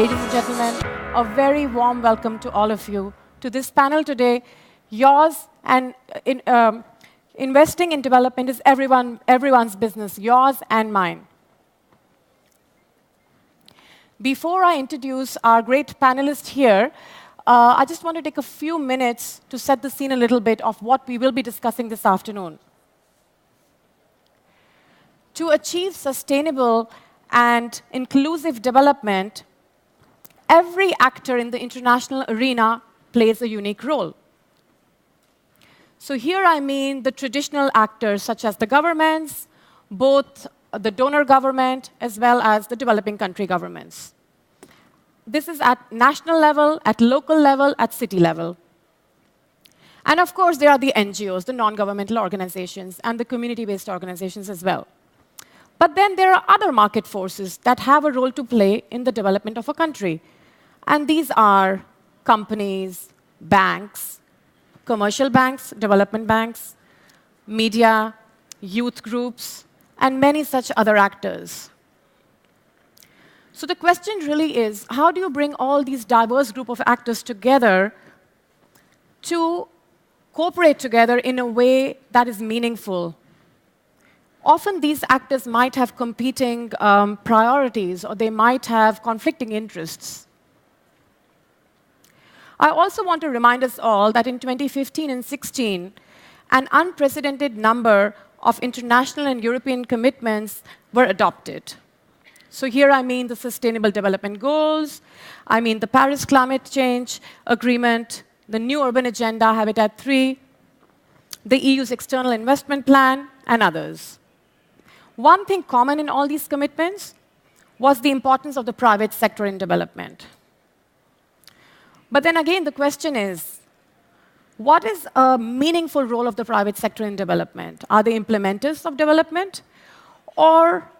ladies and gentlemen, a very warm welcome to all of you to this panel today. Yours and investing in development is everyone's business, yours and mine. Before I introduce our great panelists here, I just want to take a few minutes to set the scene a little bit of what we will be discussing this afternoon. To achieve sustainable and inclusive development, every actor in the international arena plays a unique role. So here I mean the traditional actors, such as the governments, both the donor government as well as the developing country governments. This is at national level, at local level, at city level. And of course, there are the NGOs, the non-governmental organizations, and the community-based organizations as well. But then there are other market forces that have a role to play in the development of a country. And these are companies, banks, commercial banks, development banks, media, youth groups, and many such other actors. So the question really is, how do you bring all these diverse group of actors together to cooperate together in a way that is meaningful? Often these actors might have competing priorities, or they might have conflicting interests. I also want to remind us all that in 2015 and 16, an unprecedented number of international and European commitments were adopted. So here I mean the Sustainable Development Goals, I mean the Paris Climate Change Agreement, the New Urban Agenda, Habitat 3, the EU's External Investment Plan, and others. One thing common in all these commitments was the importance of the private sector in development. But then again, the question is, what is a meaningful role of the private sector in development? Are they implementers of development? Or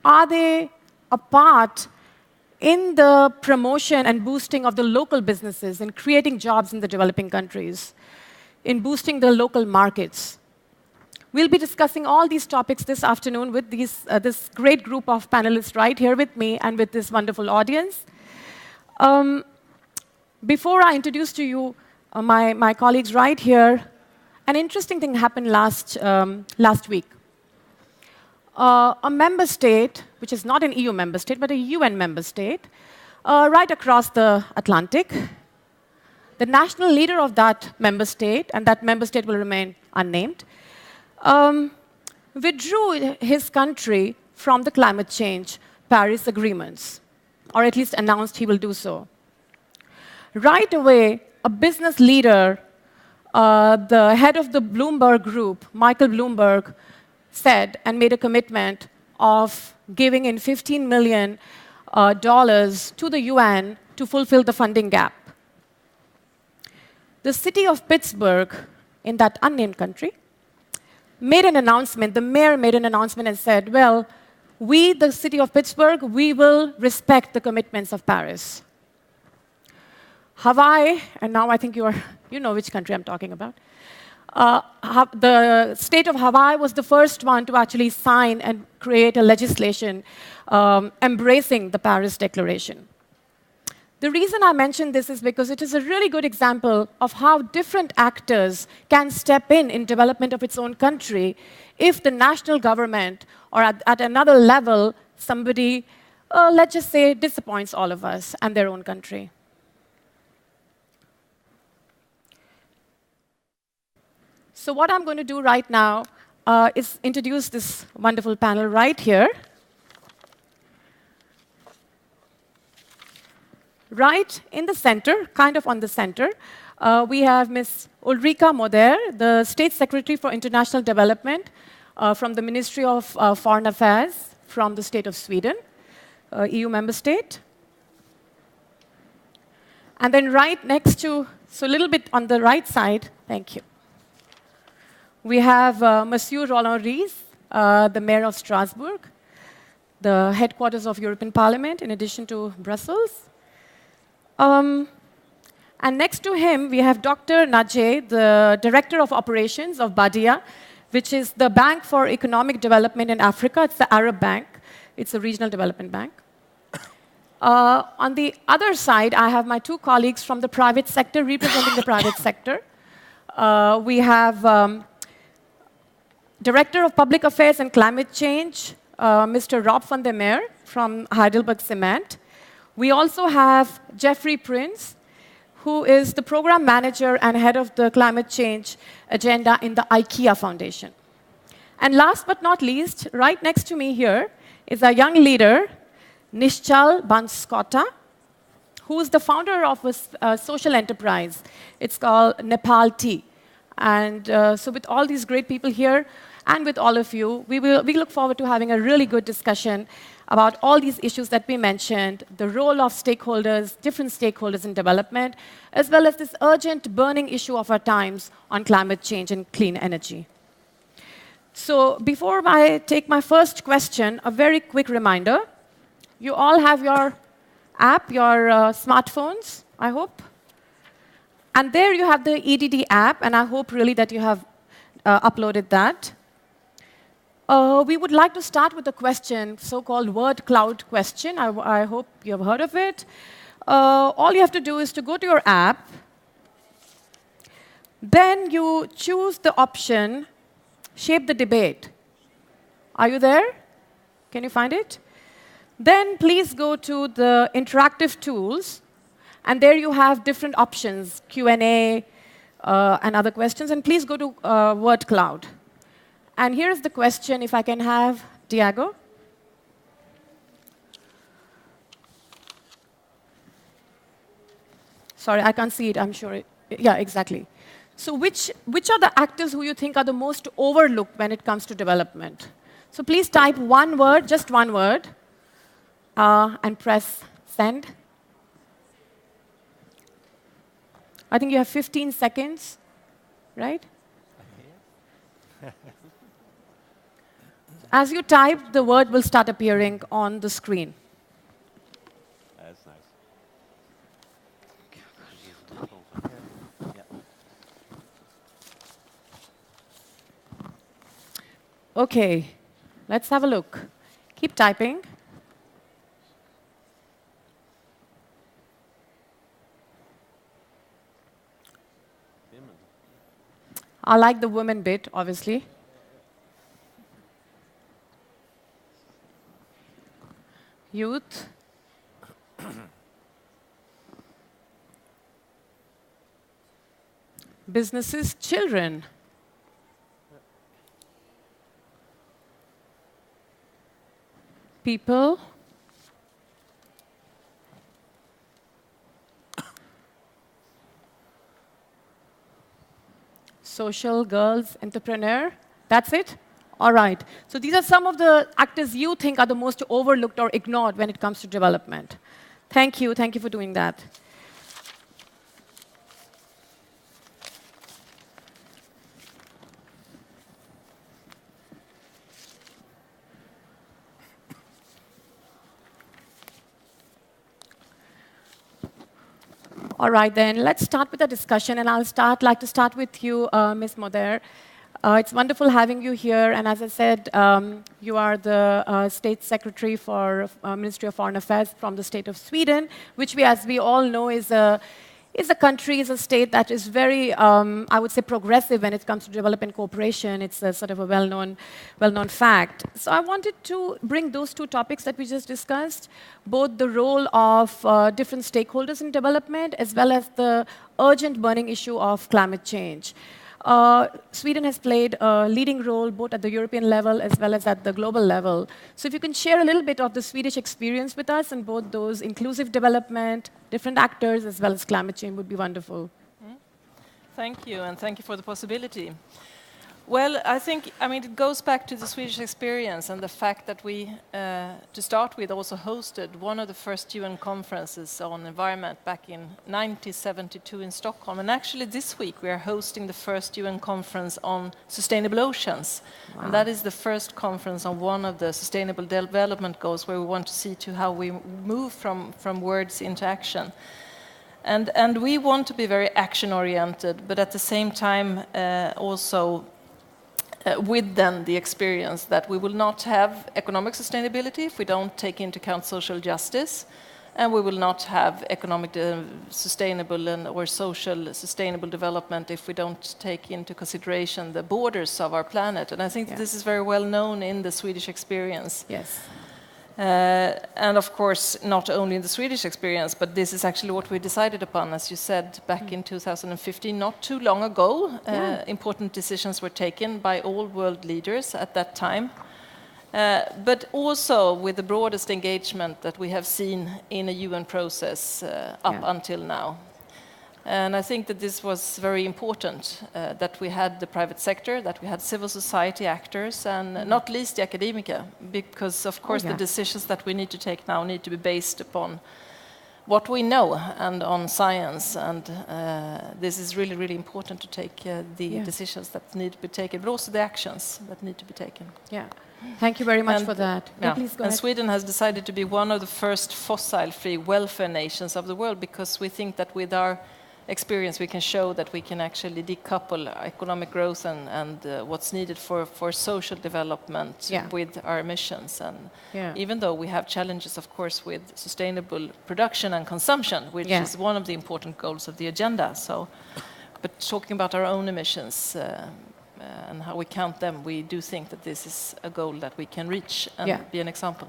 are they a part in the promotion and boosting of the local businesses, in creating jobs in the developing countries, in boosting the local markets? We'll be discussing all these topics this afternoon with this great group of panelists right here with me and with this wonderful audience. Before I introduce to you my colleagues right here, an interesting thing happened last week. A member state, which is not an EU member state, but a UN member state, right across the Atlantic, the national leader of that member state, and that member state will remain unnamed, withdrew his country from the climate change Paris agreements, or at least announced he will do so. Right away, a business leader, the head of the Bloomberg Group, Michael Bloomberg, said and made a commitment of giving in $15 million to the UN to fulfill the funding gap. The city of Pittsburgh, in that unnamed country, made an announcement. The mayor made an announcement and said, well, we, the city of Pittsburgh, we will respect the commitments of Paris. Hawaii, and now I think you know which country I'm talking about. The state of Hawaii was the first one to actually sign and create a legislation embracing the Paris Declaration. The reason I mention this is because it is a really good example of how different actors can step in development of its own country if the national government, or at another level, somebody, let's just say, disappoints all of us and their own country. So what I'm going to do right now is introduce this wonderful panel right here. Right in the center, kind of on the center, we have Ms. Ulrika Moder, the State Secretary for International Development from the Ministry of Foreign Affairs from the state of Sweden, EU member state. And then right next to, so a little bit on the right side, thank you. We have Monsieur Roland Ries, the Mayor of Strasbourg, the headquarters of European Parliament, in addition to Brussels. And next to him, we have Dr. Najeh, the Director of Operations of Badia, which is the Bank for Economic Development in Africa. It's the Arab Bank. It's a regional development bank. On the other side, I have my two colleagues from the private sector representing the private sector. We have Director of Public Affairs and Climate Change, Mr. Rob van der Meer from Heidelberg Cement. We also have Jeffrey Prince, who is the Program Manager and Head of the Climate Change Agenda in the IKEA Foundation. And last but not least, right next to me here is a young leader, Nishchal Banskota, who is the founder of a social enterprise. It's called Nepal Tea. And so with all these great people here, and with all of you, we look forward to having a really good discussion about all these issues that we mentioned, the role of stakeholders, different stakeholders in development, as well as this urgent burning issue of our times on climate change and clean energy. So before I take my first question, a very quick reminder. You all have your app, your smartphones, I hope. And there you have the EDD app, and I hope really that you have uploaded that. We would like to start with a question, so-called word cloud question. I hope you have heard of it. All you have to do is to go to your app. Then you choose the option, shape the debate. Are you there? Can you find it? Then please go to the interactive tools. And there you have different options, Q&A and other questions. And please go to word cloud. And here's the question, if I can have Diego. Sorry, I can't see it, I'm sure. Yeah, exactly. So which are the actors who you think are the most overlooked when it comes to development? So please type one word, just one word, and press send. I think you have 15 seconds, right? As you type, the word will start appearing on the screen. That's nice. OK, let's have a look. Keep typing. I like the women bit, obviously. Youth. Businesses, children. People. Social, girls, entrepreneur. That's it? All right. So these are some of the actors you think are the most overlooked or ignored when it comes to development. Thank you. Thank you for doing that. All right, then, let's start with the discussion. And I'll like to start with you, Ms. Moder. It's wonderful having you here. And as I said, you are the State Secretary for Ministry of Foreign Affairs from the state of Sweden, which, as we all know, is a country, is a state that is very, I would say, progressive when it comes to development cooperation. It's a sort of a well-known fact. So I wanted to bring those two topics that we just discussed, both the role of different stakeholders in development, as well as the urgent burning issue of climate change. Sweden has played a leading role both at the European level as well as at the global level. So if you can share a little bit of the Swedish experience with us in both those inclusive development, different actors, as well as climate change would be wonderful. Thank you, and thank you for the possibility. Well, I think, it goes back to the Swedish experience and the fact that we, to start with, also hosted one of the first UN conferences on environment back in 1972 in Stockholm. And actually this week we are hosting the first UN conference on sustainable oceans. Wow. And that is the first conference on one of the sustainable development goals where we want to see to how we move from words into action. And we want to be very action-oriented, but at the same time also with then the experience that we will not have economic sustainability if we don't take into account social justice. and we will not have economic sustainable or social sustainable development if we don't take into consideration the borders of our planet. And I think this is very well known in the Swedish experience. Yes. And of course, not only in the Swedish experience, but this is actually what we decided upon, as you said, back in 2015, not too long ago. Important decisions were taken by all world leaders at that time. But also with the broadest engagement that we have seen in a UN process up until now. And I think that this was very important, that we had the private sector, that we had civil society actors, and not least the academia, because of course the decisions that we need to take now need to be based upon what we know and on science. And this is really, really important to take the decisions that need to be taken, but also the actions that need to be taken. Yeah. Thank you very much for that. Please go ahead. Sweden has decided to be one of the first fossil-free welfare nations of the world, because we think that with our experience we can show that we can actually decouple economic growth and what's needed for social development with our emissions. And even though we have challenges, of course, with sustainable production and consumption, which is one of the important goals of the agenda. But talking about our own emissions and how we count them, we do think that this is a goal that we can reach and be an example.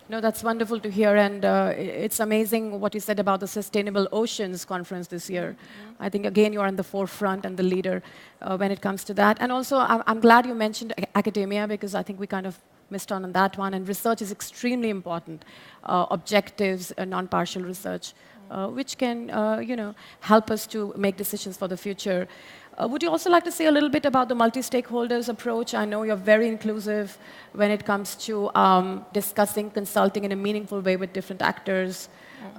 No, that's wonderful to hear, and it's amazing what you said about the Sustainable Oceans Conference this year. I think, again, you are in the forefront and the leader when it comes to that. And also, I'm glad you mentioned academia, because I think we kind of missed on that one, and research is extremely important. Objectives, non-partial research, which can help us to make decisions for the future. Would you also like to say a little bit about the multi-stakeholders approach? I know you're very inclusive when it comes to discussing, consulting in a meaningful way with different actors.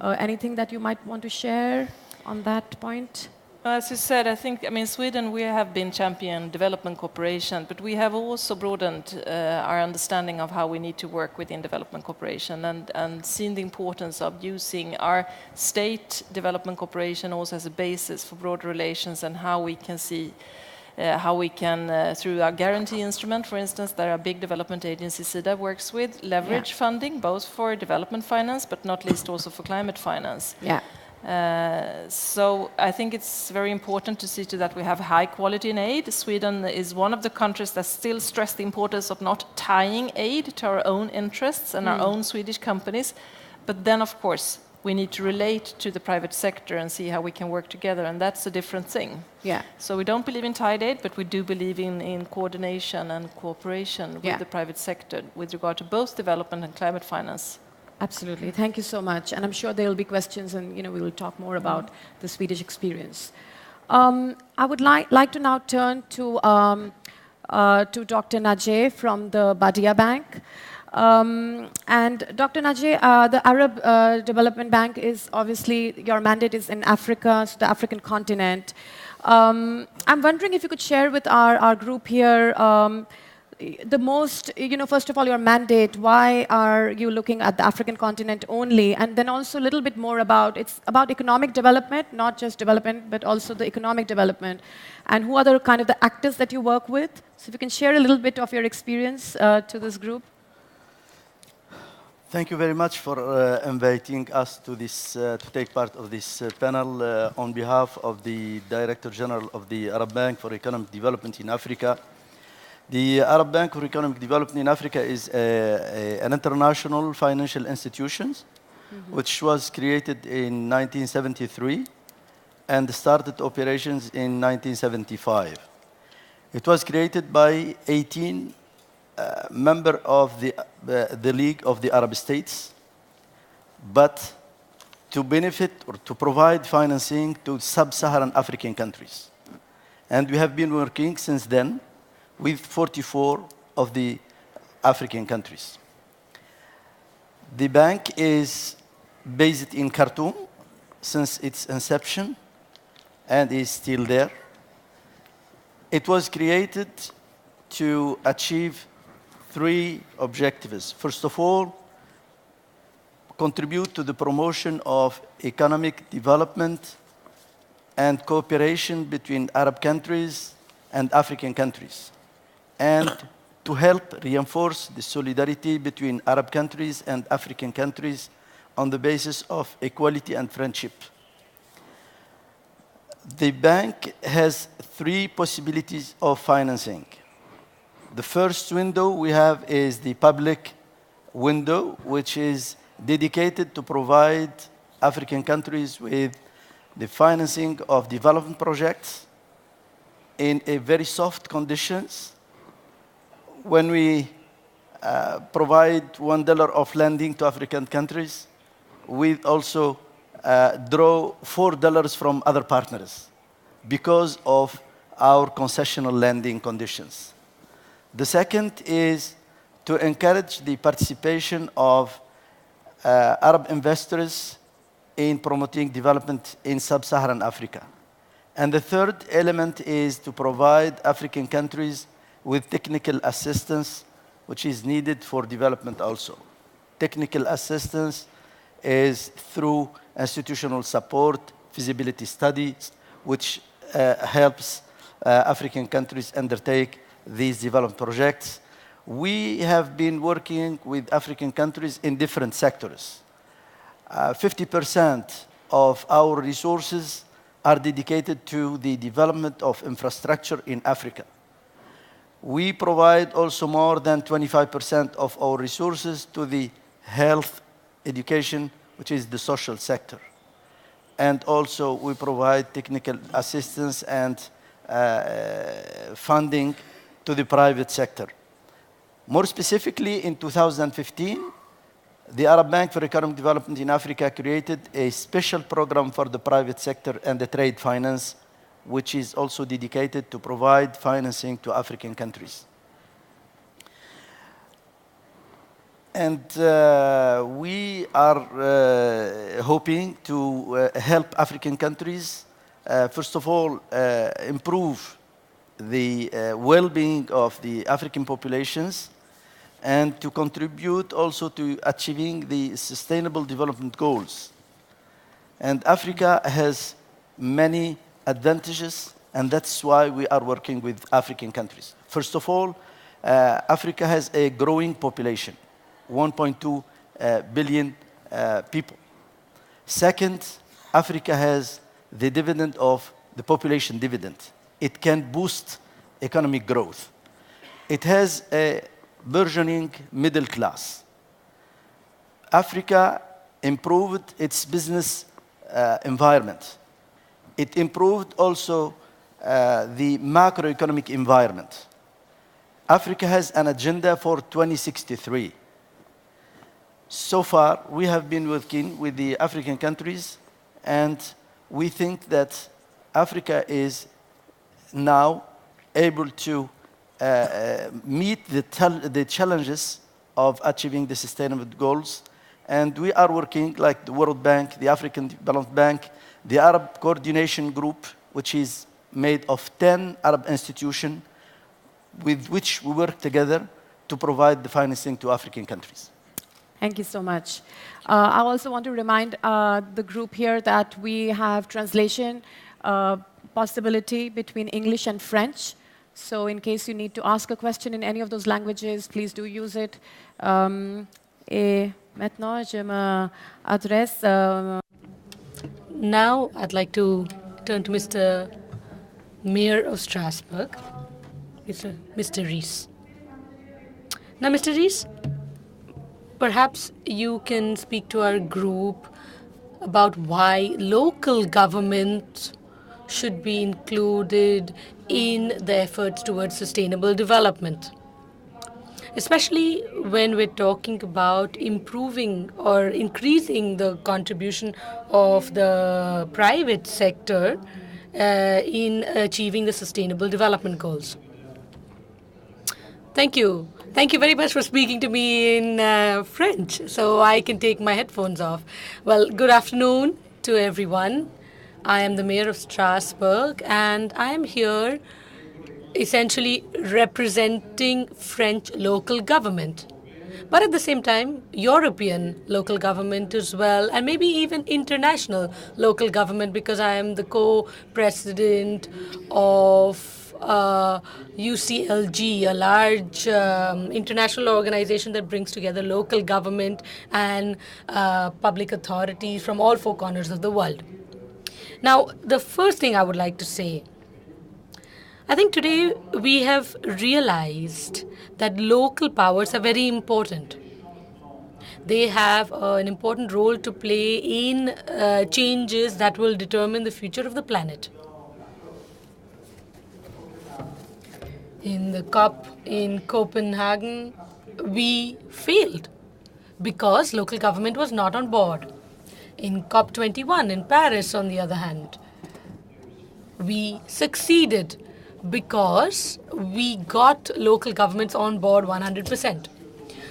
Anything that you might want to share on that point? As you said, I think, Sweden, we have been champion development cooperation, but we have also broadened our understanding of how we need to work within development cooperation and seen the importance of using our state development cooperation also as a basis for broader relations, and how we can see how we can, through our guarantee instrument, for instance, that our big development agency, SIDA, works with, leverage funding, both for development finance, but not least also for climate finance. So I think it's very important to see to that we have high quality in aid. Sweden is one of the countries that still stress the importance of not tying aid to our own interests and our own Swedish companies. But then, of course, we need to relate to the private sector and see how we can work together, and that's a different thing. So we don't believe in tied aid, but we do believe in coordination and cooperation with the private sector with regard to both development and climate finance. Absolutely. Thank you so much. And I'm sure there will be questions, and we will talk more about the Swedish experience. I would like to now turn to Dr. Najeh from the Badia Bank. And Dr. Najeh, the Arab Development Bank is obviously, your mandate is in Africa, so the African continent. I'm wondering if you could share with our group here the most, first of all, your mandate. Why are you looking at the African continent only? And then also a little bit more about, it's about economic development, not just development, but also the economic development. And who are the kind of the actors that you work with? So if you can share a little bit of your experience to this group. Thank you very much for inviting us to this, to take part of this panel on behalf of the Director General of the Arab Bank for Economic Development in Africa. The Arab Bank for Economic Development in Africa is an international financial institution which was created in 1973 and started operations in 1975. It was created by 18 members of the League of the Arab States, but to benefit or to provide financing to sub-Saharan African countries. And we have been working since then with 44 of the African countries. The bank is based in Khartoum since its inception and is still there. It was created to achieve 3 objectives. First of all, contribute to the promotion of economic development and cooperation between Arab countries and African countries, and to help reinforce the solidarity between Arab countries and African countries on the basis of equality and friendship. The bank has three possibilities of financing. The first window we have is the public window, which is dedicated to provide African countries with the financing of development projects in a very soft conditions. When we provide $1 of lending to African countries, we also draw $4 from other partners because of our concessional lending conditions. The second is to encourage the participation of Arab investors in promoting development in sub-Saharan Africa. And the third element is to provide African countries with technical assistance, which is needed for development also. Technical assistance is through institutional support, feasibility studies, which helps African countries undertake these development projects. We have been working with African countries in different sectors. 50% of our resources are dedicated to the development of infrastructure in Africa. We provide also more than 25% of our resources to the health, education, which is the social sector. And also we provide technical assistance and funding to the private sector. More specifically, in 2015, the Arab Bank for Economic Development in Africa created a special program for the private sector and the trade finance, which is also dedicated to provide financing to African countries. And we are hoping to help African countries, first of all, improve the well-being of the African populations, and to contribute also to achieving the sustainable development goals. And Africa has many advantages, and that's why we are working with African countries. First of all, Africa has a growing population, 1.2 billion people. Second, Africa has the dividend of the population dividend. It can boost economic growth. It has a burgeoning middle class. Africa improved its business environment. It improved also the macroeconomic environment. Africa has an agenda for 2063. So far, we have been working with the African countries, and we think that Africa is now able to meet the challenges of achieving the sustainable goals. And we are working like the World Bank, the African Development Bank, the Arab Coordination Group, which is made of 10 Arab institutions with which we work together to provide the financing to African countries. Thank you so much. I also want to remind the group here that we have translation possibility between English and French. So in case you need to ask a question in any of those languages, please do use it. Et maintenant, je m'adresse. Now I'd like to turn to Mr. Mayor of Strasbourg, Mr. Rees. Now, Mr. Rees, perhaps you can speak to our group about why local government should be included in the efforts towards sustainable development, especially when we're talking about improving or increasing the contribution of the private sector in achieving the sustainable development goals. Thank you. Thank you very much for speaking to me in French, so I can take my headphones off. Well, good afternoon to everyone. I am the Mayor of Strasbourg, and I am here essentially representing French local government, but at the same time, European local government as well, and maybe even international local government, because I am the co-president of UCLG, a large international organization that brings together local government and public authorities from all four corners of the world. Now, the first thing I would like to say, I think today we have realized that local powers are very important. They have an important role to play in changes that will determine the future of the planet. In the COP in Copenhagen, we failed because local government was not on board. In COP21 in Paris, on the other hand, we succeeded because we got local governments on board 100%.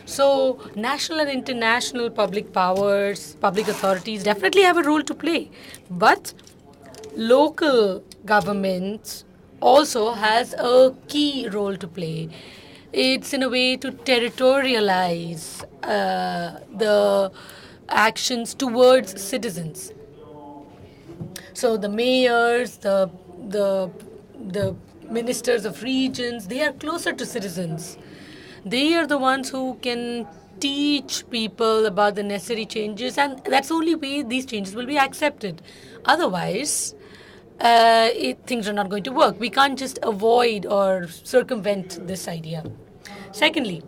So national and international public powers, public authorities definitely have a role to play. But local governments also has a key role to play. It's in a way to territorialize the actions towards citizens. So the mayors, the ministers of regions, they are closer to citizens. They are the ones who can teach people about the necessary changes, and that's the only way these changes will be accepted. Otherwise, things are not going to work. We can't just avoid or circumvent this idea. Secondly,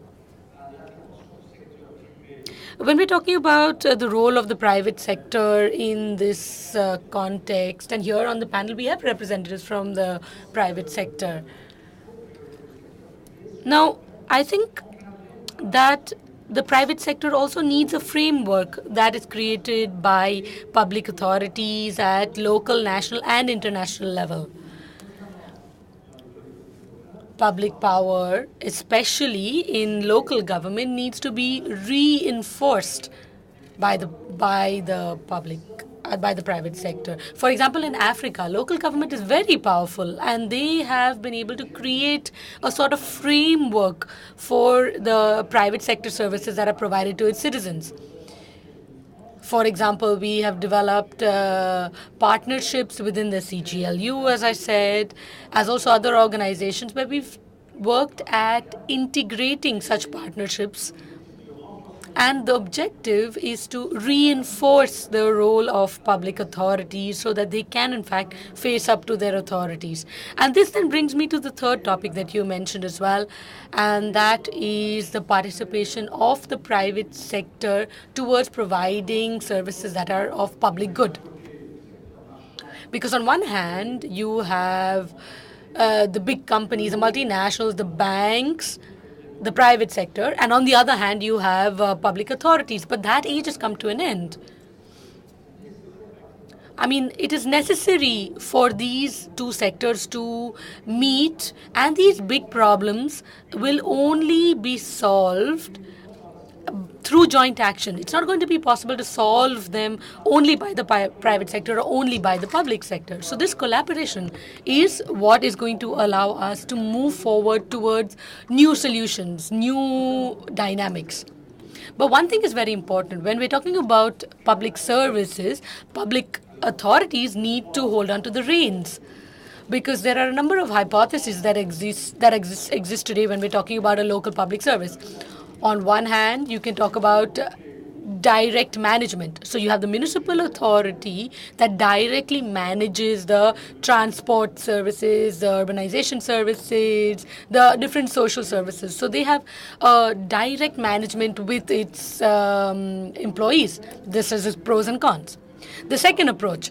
when we're talking about the role of the private sector in this context, and here on the panel we have representatives from the private sector. Now, I think that the private sector also needs a framework that is created by public authorities at local, national, and international level. Public power, especially in local government, needs to be reinforced by the private sector. For example, in Africa, local government is very powerful, and they have been able to create a sort of framework for the private sector services that are provided to its citizens. For example, we have developed partnerships within the CGLU, as I said, as also other organizations where we've worked at integrating such partnerships. And the objective is to reinforce the role of public authorities so that they can, in fact, face up to their authorities. And this then brings me to the third topic that you mentioned as well, and that is the participation of the private sector towards providing services that are of public good. Because on one hand, you have the big companies, the multinationals, the banks, the private sector, and on the other hand, you have public authorities. But that age has come to an end. I mean, it is necessary for these two sectors to meet, and these big problems will only be solved through joint action. It's not going to be possible to solve them only by the private sector or only by the public sector. So this collaboration is what is going to allow us to move forward towards new solutions, new dynamics. But one thing is very important. When we're talking about public services, public authorities need to hold on to the reins, because there are a number of hypotheses that exist today when we're talking about a local public service. On one hand, you can talk about direct management. So you have the municipal authority that directly manages the transport services, the urbanization services, the different social services. So they have direct management with its employees. This is its pros and cons. The second approach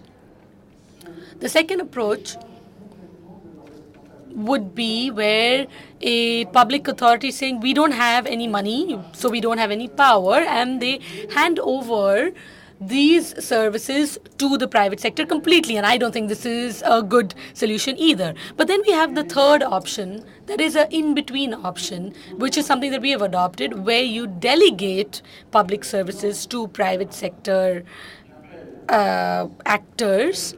would be where a public authority is saying we don't have any money, so we don't have any power, and they hand over these services to the private sector completely. And I don't think this is a good solution either. But then we have the third option, that is an in-between option, which is something that we have adopted, where you delegate public services to private sector actors,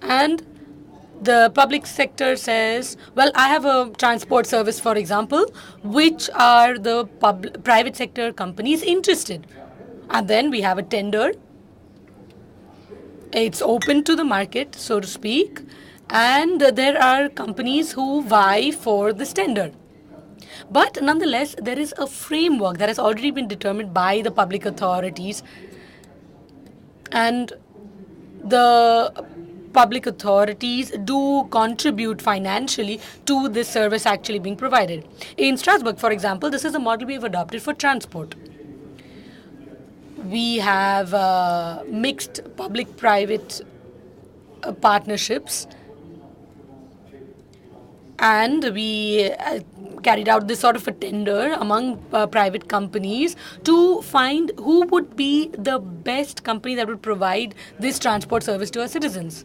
and the public sector says, well, I have a transport service, for example, which are the private sector companies interested? And then we have a tender. It's open to the market, so to speak, and there are companies who vie for this tender. But nonetheless, there is a framework that has already been determined by the public authorities, and the public authorities do contribute financially to this service actually being provided. In Strasbourg, for example, this is a model we have adopted for transport. We have mixed public-private partnerships, and we carried out this sort of a tender among private companies to find who would be the best company that would provide this transport service to our citizens.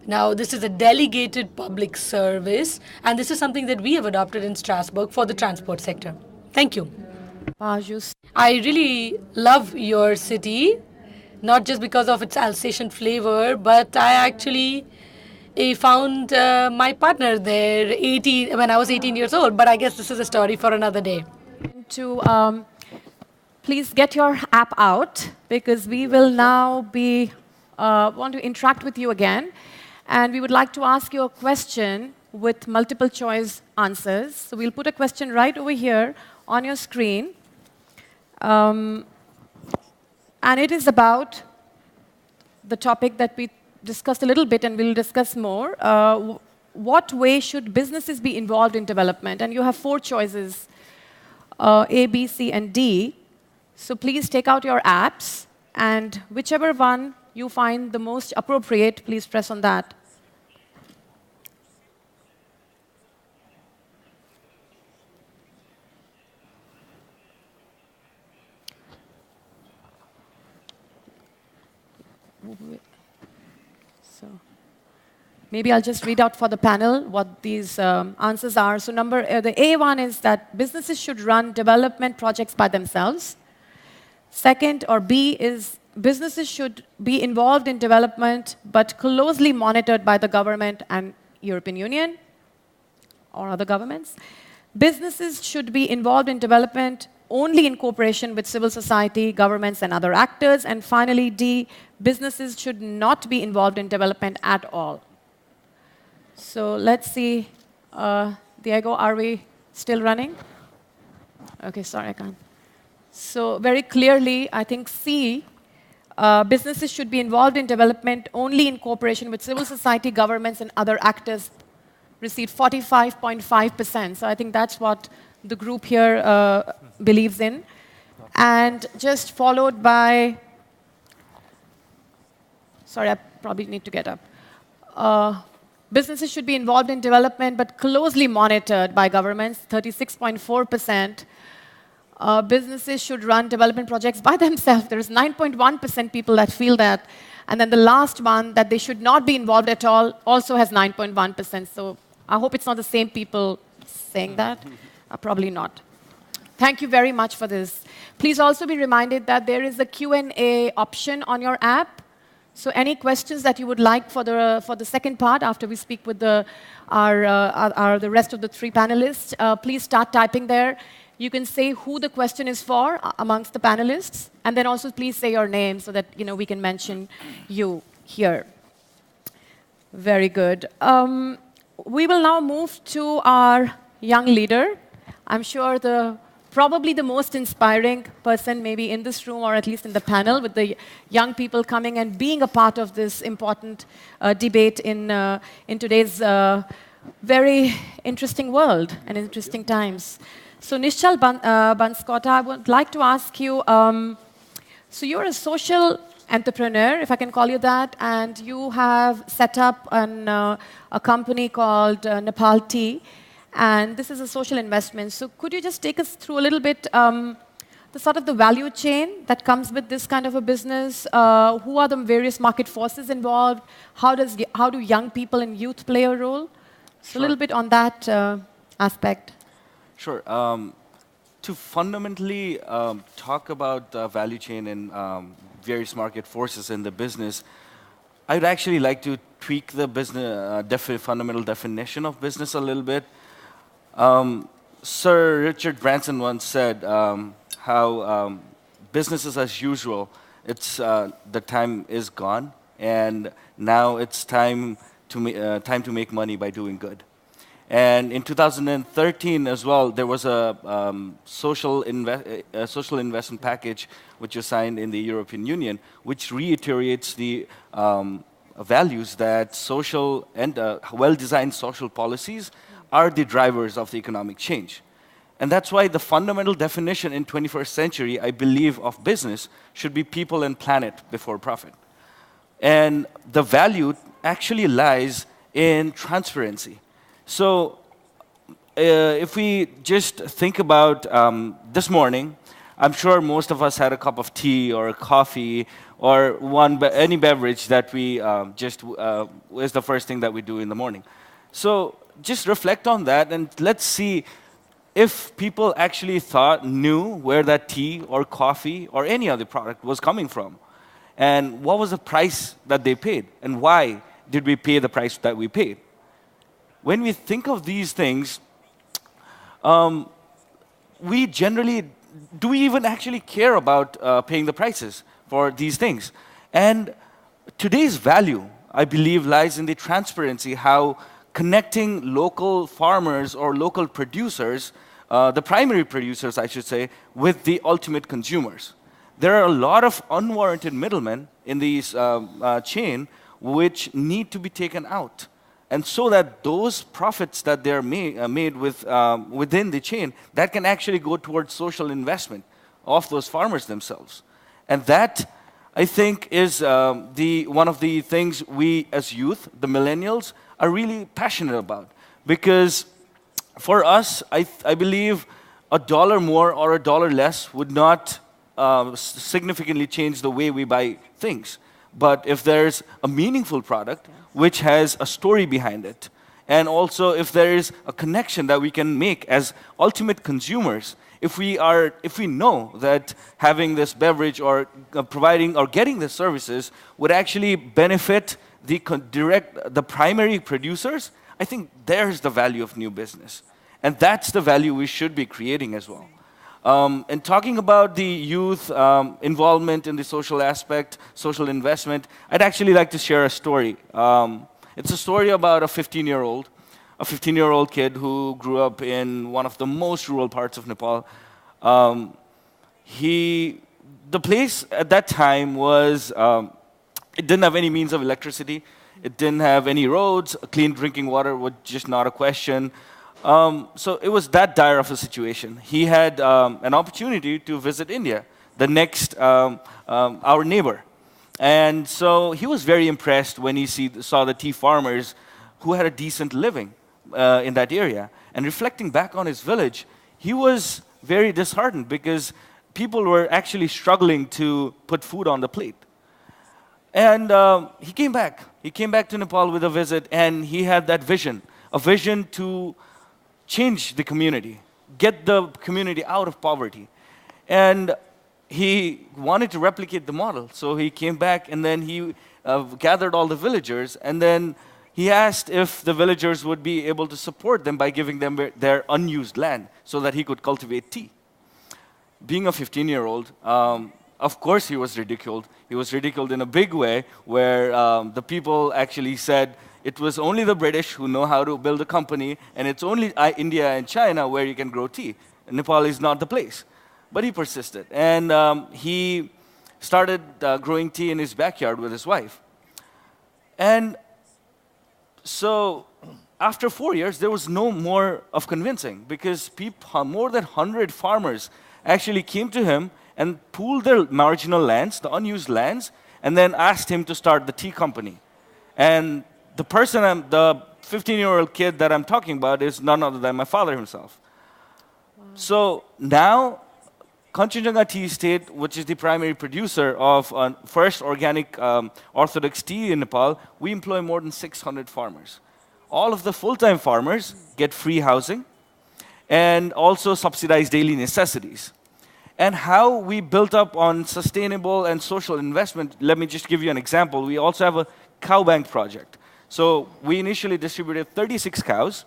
Now, this is a delegated public service, and this is something that we have adopted in Strasbourg for the transport sector. Thank you. Pajus. I really love your city, not just because of its Alsatian flavor, but I actually found my partner there when I was 18 years old, but I guess this is a story for another day. To please get your app out, because we will now be want to interact with you again, and we would like to ask you a question with multiple choice answers. So we'll put a question right over here on your screen, and it is about the topic that we discussed a little bit, and we'll discuss more. What way should businesses be involved in development? And you have 4 choices, A, B, C, and D. So please take out your apps, and whichever one you find the most appropriate, please press on that. So maybe I'll just read out for the panel what these answers are. So the A one is that businesses should run development projects by themselves. Second, or B, is businesses should be involved in development but closely monitored by the government and European Union or other governments. Businesses should be involved in development only in cooperation with civil society, governments, and other actors. And finally, D, businesses should not be involved in development at all. So let's see. Diego, are we still running? OK, sorry, I can't. So very clearly, I think C, businesses should be involved in development only in cooperation with civil society, governments, and other actors, received 45.5%. So I think that's what the group here believes in. And just followed by, sorry, I probably need to get up. Businesses should be involved in development but closely monitored by governments, 36.4%. Businesses should run development projects by themselves. There's 9.1% people that feel that. And then the last one, that they should not be involved at all, also has 9.1%. So I hope it's not the same people saying that. Probably not. Thank you very much for this. Please also be reminded that there is a Q&A option on your app. So any questions that you would like for the second part, after we speak with the rest of the 3 panelists, please start typing there. You can say who the question is for amongst the panelists, and then also please say your name so that we can mention you here. Very good. We will now move to our young leader. I'm sure probably the most inspiring person maybe in this room, or at least in the panel, with the young people coming and being a part of this important debate in today's very interesting world and interesting times. So Nishchal Banskota, I would like to ask you, so you're a social entrepreneur, if I can call you that, and you have set up a company called Nepal Tea, and this is a social investment. So could you just take us through a little bit the sort of the value chain that comes with this kind of a business? Who are the various market forces involved? How do young people and youth play a role? So a little bit on that aspect. Sure. To fundamentally talk about the value chain and various market forces in the business, I'd actually like to tweak the business fundamental definition of business a little bit. Sir Richard Branson once said how businesses as usual. It's the time is gone, and now it's time to make money by doing good. And in 2013 as well, there was a social investment package which was signed in the European Union, which reiterates the values that social and well-designed social policies are the drivers of the economic change. And that's why the fundamental definition in 21st century, I believe, of business should be people and planet before profit. And the value actually lies in transparency. So if we just think about this morning, I'm sure most of us had a cup of tea or a coffee or any beverage that we is the first thing that we do in the morning. So just reflect on that and let's see if people actually knew where that tea or coffee or any other product was coming from. And what was the price that they paid? And why did we pay the price that we paid? When we think of these things, we generally, do we even actually care about paying the prices for these things? And today's value, I believe, lies in the transparency, how connecting local farmers or local producers, the primary producers, I should say, with the ultimate consumers. There are a lot of unwarranted middlemen in this chain which need to be taken out. And so that those profits that they're made within the chain, that can actually go towards social investment of those farmers themselves. And that, I think, is one of the things we as youth, the millennials, are really passionate about. Because for us, I believe $1 more or $1 less would not significantly change the way we buy things. But if there's a meaningful product which has a story behind it, and also if there is a connection that we can make as ultimate consumers, if we know that having this beverage or providing or getting the services would actually benefit the primary producers, I think there's the value of new business. And that's the value we should be creating as well. And talking about the youth involvement in the social aspect, social investment, I'd actually like to share a story. It's a story about a 15-year-old kid who grew up in one of the most rural parts of Nepal. The place at that time was, it didn't have any means of electricity. It didn't have any roads. Clean drinking water was just not a question. So it was that dire of a situation. He had an opportunity to visit India, the next, our neighbor. And so he was very impressed when he saw the tea farmers who had a decent living in that area. And reflecting back on his village, he was very disheartened because people were actually struggling to put food on the plate. And he came back. He came back to Nepal with a visit, and he had that vision, a vision to change the community, get the community out of poverty. And he wanted to replicate the model. So he came back, and then he gathered all the villagers, and then he asked if the villagers would be able to support them by giving them their unused land so that he could cultivate tea. Being a 15-year-old, of course he was ridiculed. He was ridiculed in a big way, where the people actually said, it was only the British who know how to build a company, and it's only India and China where you can grow tea. Nepal is not the place. But he persisted, and he started growing tea in his backyard with his wife. And so after 4 years, there was no more of convincing, because more than 100 farmers actually came to him and pooled their marginal lands, the unused lands, and then asked him to start the tea company. And the 15-year-old kid that I'm talking about is none other than my father himself. Wow. So now, Kanchenjunga Tea Estate, which is the primary producer of first organic orthodox tea in Nepal, we employ more than 600 farmers. All of the full-time farmers get free housing and also subsidized daily necessities. And how we built up on sustainable and social investment, let me just give you an example. We also have a cow bank project. So we initially distributed 36 cows,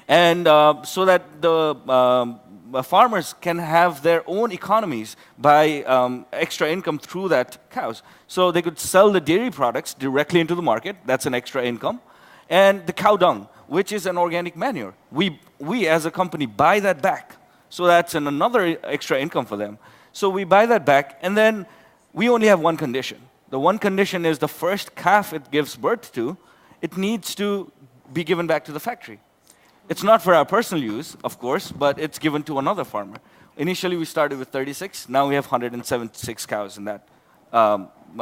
and so that the farmers can have their own economies by extra income through that cows. So they could sell the dairy products directly into the market. That's an extra income. And the cow dung, which is an organic manure. We as a company buy that back. So that's another extra income for them. So we buy that back, and then we only have one condition. The one condition is the first calf it gives birth to, it needs to be given back to the factory. It's not for our personal use, of course, but it's given to another farmer. Initially, we started with 36. Now we have 176 cows in that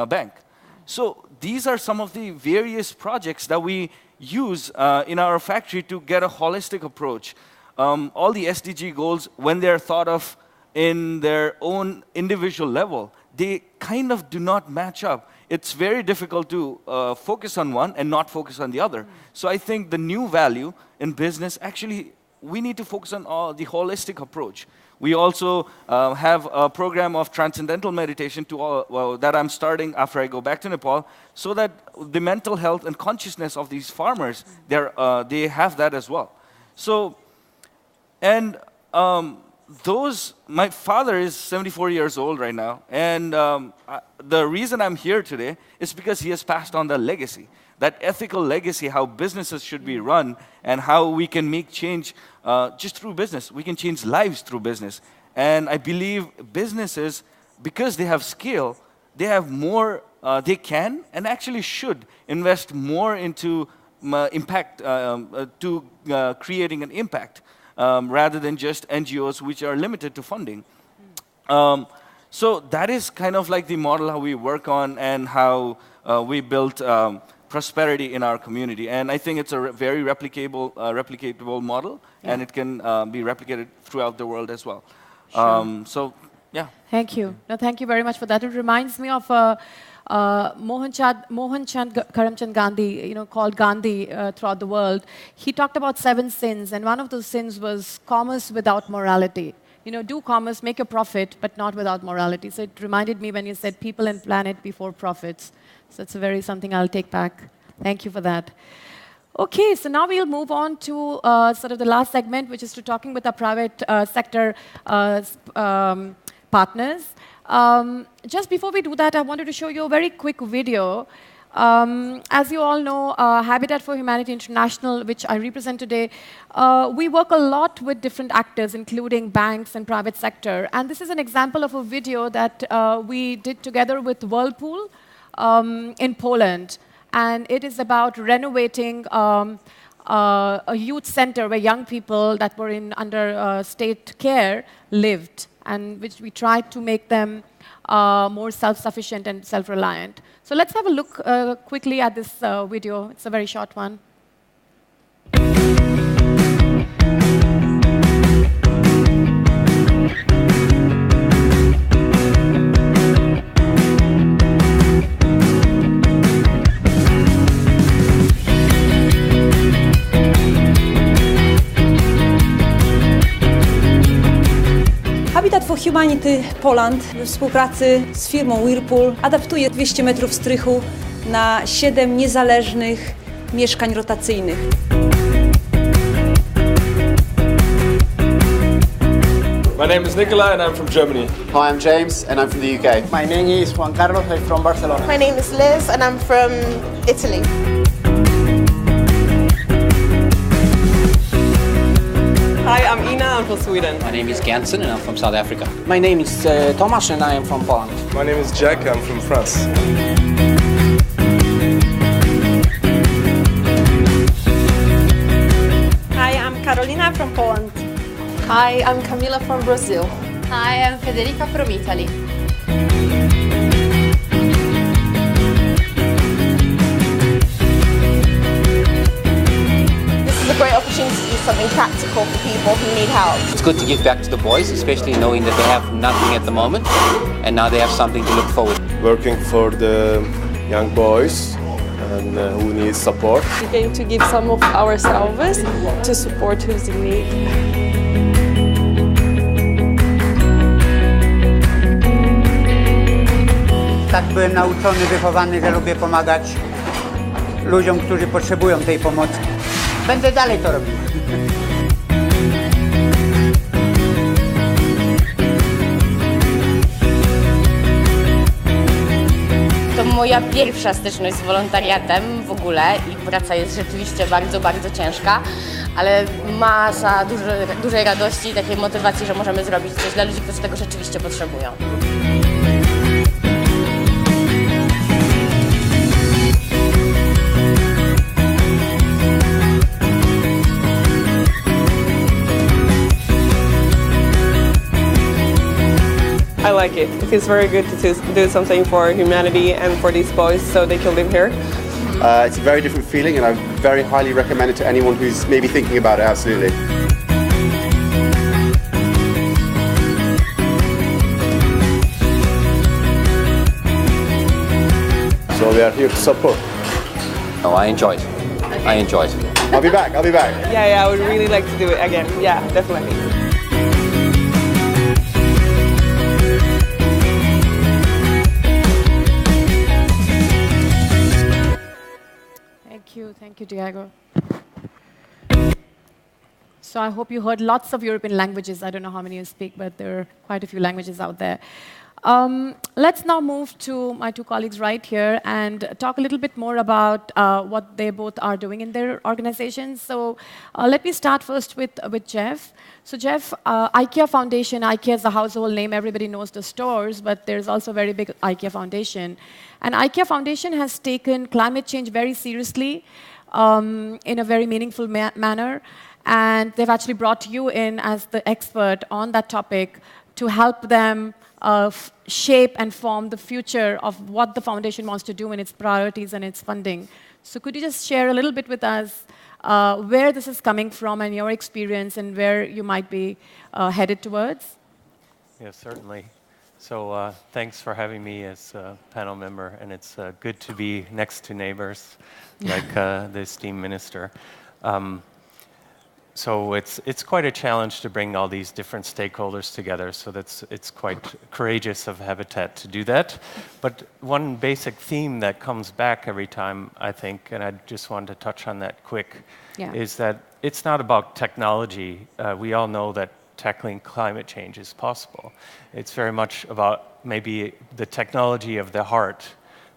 bank. So these are some of the various projects that we use in our factory to get a holistic approach. All the SDG goals, when they're thought of in their own individual level, they kind of do not match up. It's very difficult to focus on one and not focus on the other. So I think the new value in business, actually, we need to focus on the holistic approach. We also have a program of transcendental meditation that I'm starting after I go back to Nepal, so that the mental health and consciousness of these farmers, they have that as well. So, and my father is 74 years old right now, and the reason I'm here today is because he has passed on the legacy, that ethical legacy, how businesses should be run, and how we can make change just through business. We can change lives through business. And I believe businesses, because they have scale, they have more, they can and actually should invest more into impact, to creating an impact. Rather than just NGOs which are limited to funding. So that is kind of like the model how we work on and how we built prosperity in our community. And I think it's a very replicable model, and it can be replicated throughout the world as well. So, yeah. Thank you. No, thank you very much for that. It reminds me of Mohan Chand Karamchand Gandhi, called Gandhi throughout the world. He talked about 7 sins, and one of those sins was commerce without morality. Do commerce, make a profit, but not without morality. So it reminded me when you said people and planet before profits. So it's something I'll take back. Thank you for that. Okay, so now we'll move on to sort of the last segment, which is to talking with our private sector partners. Just before we do that, I wanted to show you a very quick video. As you all know, Habitat for Humanity International, which I represent today, we work a lot with different actors, including banks and private sector. And this is an example of a video that we did together with Whirlpool in Poland. And it is about renovating a youth center where young people that were under state care lived, and which we tried to make them more self-sufficient and self-reliant. So let's have a look quickly at this video. It's a very short one. Habitat for Humanity Poland we współpracy z firmą Whirlpool adaptuje 200 metrów strychu na 7 niezależnych mieszkań rotacyjnych. My name is Nicola and I'm from Germany. Hi, I'm James and I'm from the UK. My name is Juan Carlos, I'm from Barcelona. My name is Liz and I'm from Italy. Hi, I'm Ina, I'm from Sweden. My name is Gansen and I'm from South Africa. My name is Tomasz and I am from Poland. My name is Jack, I'm from France. Hi, I'm Carolina from Poland. Hi, I'm Camila from Brazil. Hi, I'm Federica from Italy. This is a great opportunity to do something practical for people who need help. It's good to give back to the boys, especially knowing that they have nothing at the moment, and now they have something to look forward to. Working for the young boys and who need support. We came to give some of ourselves to support who's in need. Tak byłem nauczony, wychowany, że lubię pomagać ludziom, którzy potrzebują tej pomocy. Będę dalej to robił. moja pierwsza styczność z wolontariatem w ogóle i praca jest rzeczywiście bardzo, bardzo ciężka, ale masa dużej radości i takiej motywacji, że możemy zrobić coś dla ludzi, którzy tego rzeczywiście potrzebują. I like it. It feels very good to do something for humanity and for these boys so they can live here. It's a very different feeling, and I very highly recommend it to anyone who's maybe thinking about it, absolutely. So we are here to support. No, I enjoyed it. I enjoyed it. I'll be back, I'll be back. Yeah, I would really like to do it again. Yeah, definitely. Thank you, Diego. So I hope you heard lots of European languages. I don't know how many you speak, but there are quite a few languages out there. Let's now move to my two colleagues right here and talk a little bit more about what they both are doing in their organizations. So let me start first with Jeff. So Jeff, IKEA Foundation, IKEA is a household name. Everybody knows the stores, but there's also a very big IKEA Foundation. And IKEA Foundation has taken climate change very seriously in a very meaningful manner. And they've actually brought you in as the expert on that topic to help them shape and form the future of what the foundation wants to do in its priorities and its funding. So could you just share a little bit with us where this is coming from and your experience and where you might be headed towards? Yes, certainly. So thanks for having me as a panel member, and it's good to be next to neighbors like the esteemed minister. So it's quite a challenge to bring all these different stakeholders together, so it's quite courageous of Habitat to do that. But one basic theme that comes back every time, I think, and I just wanted to touch on that quick, is that it's not about technology. We all know that tackling climate change is possible. It's very much about maybe the technology of the heart.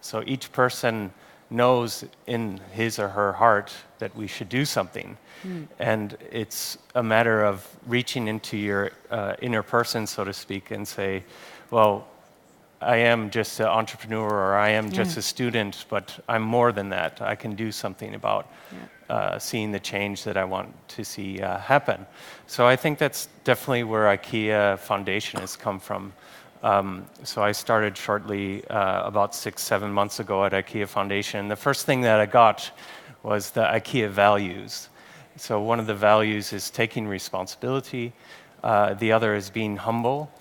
So each person knows in his or her heart that we should do something. And it's a matter of reaching into your inner person, so to speak, and say, well, I am just an entrepreneur or I am just a student, but I'm more than that. I can do something about seeing the change that I want to see happen. So I think that's definitely where IKEA Foundation has come from. So I started shortly about 6-7 months ago at IKEA Foundation. The first thing that I got was the IKEA values. So one of the values is taking responsibility. The other is being humble,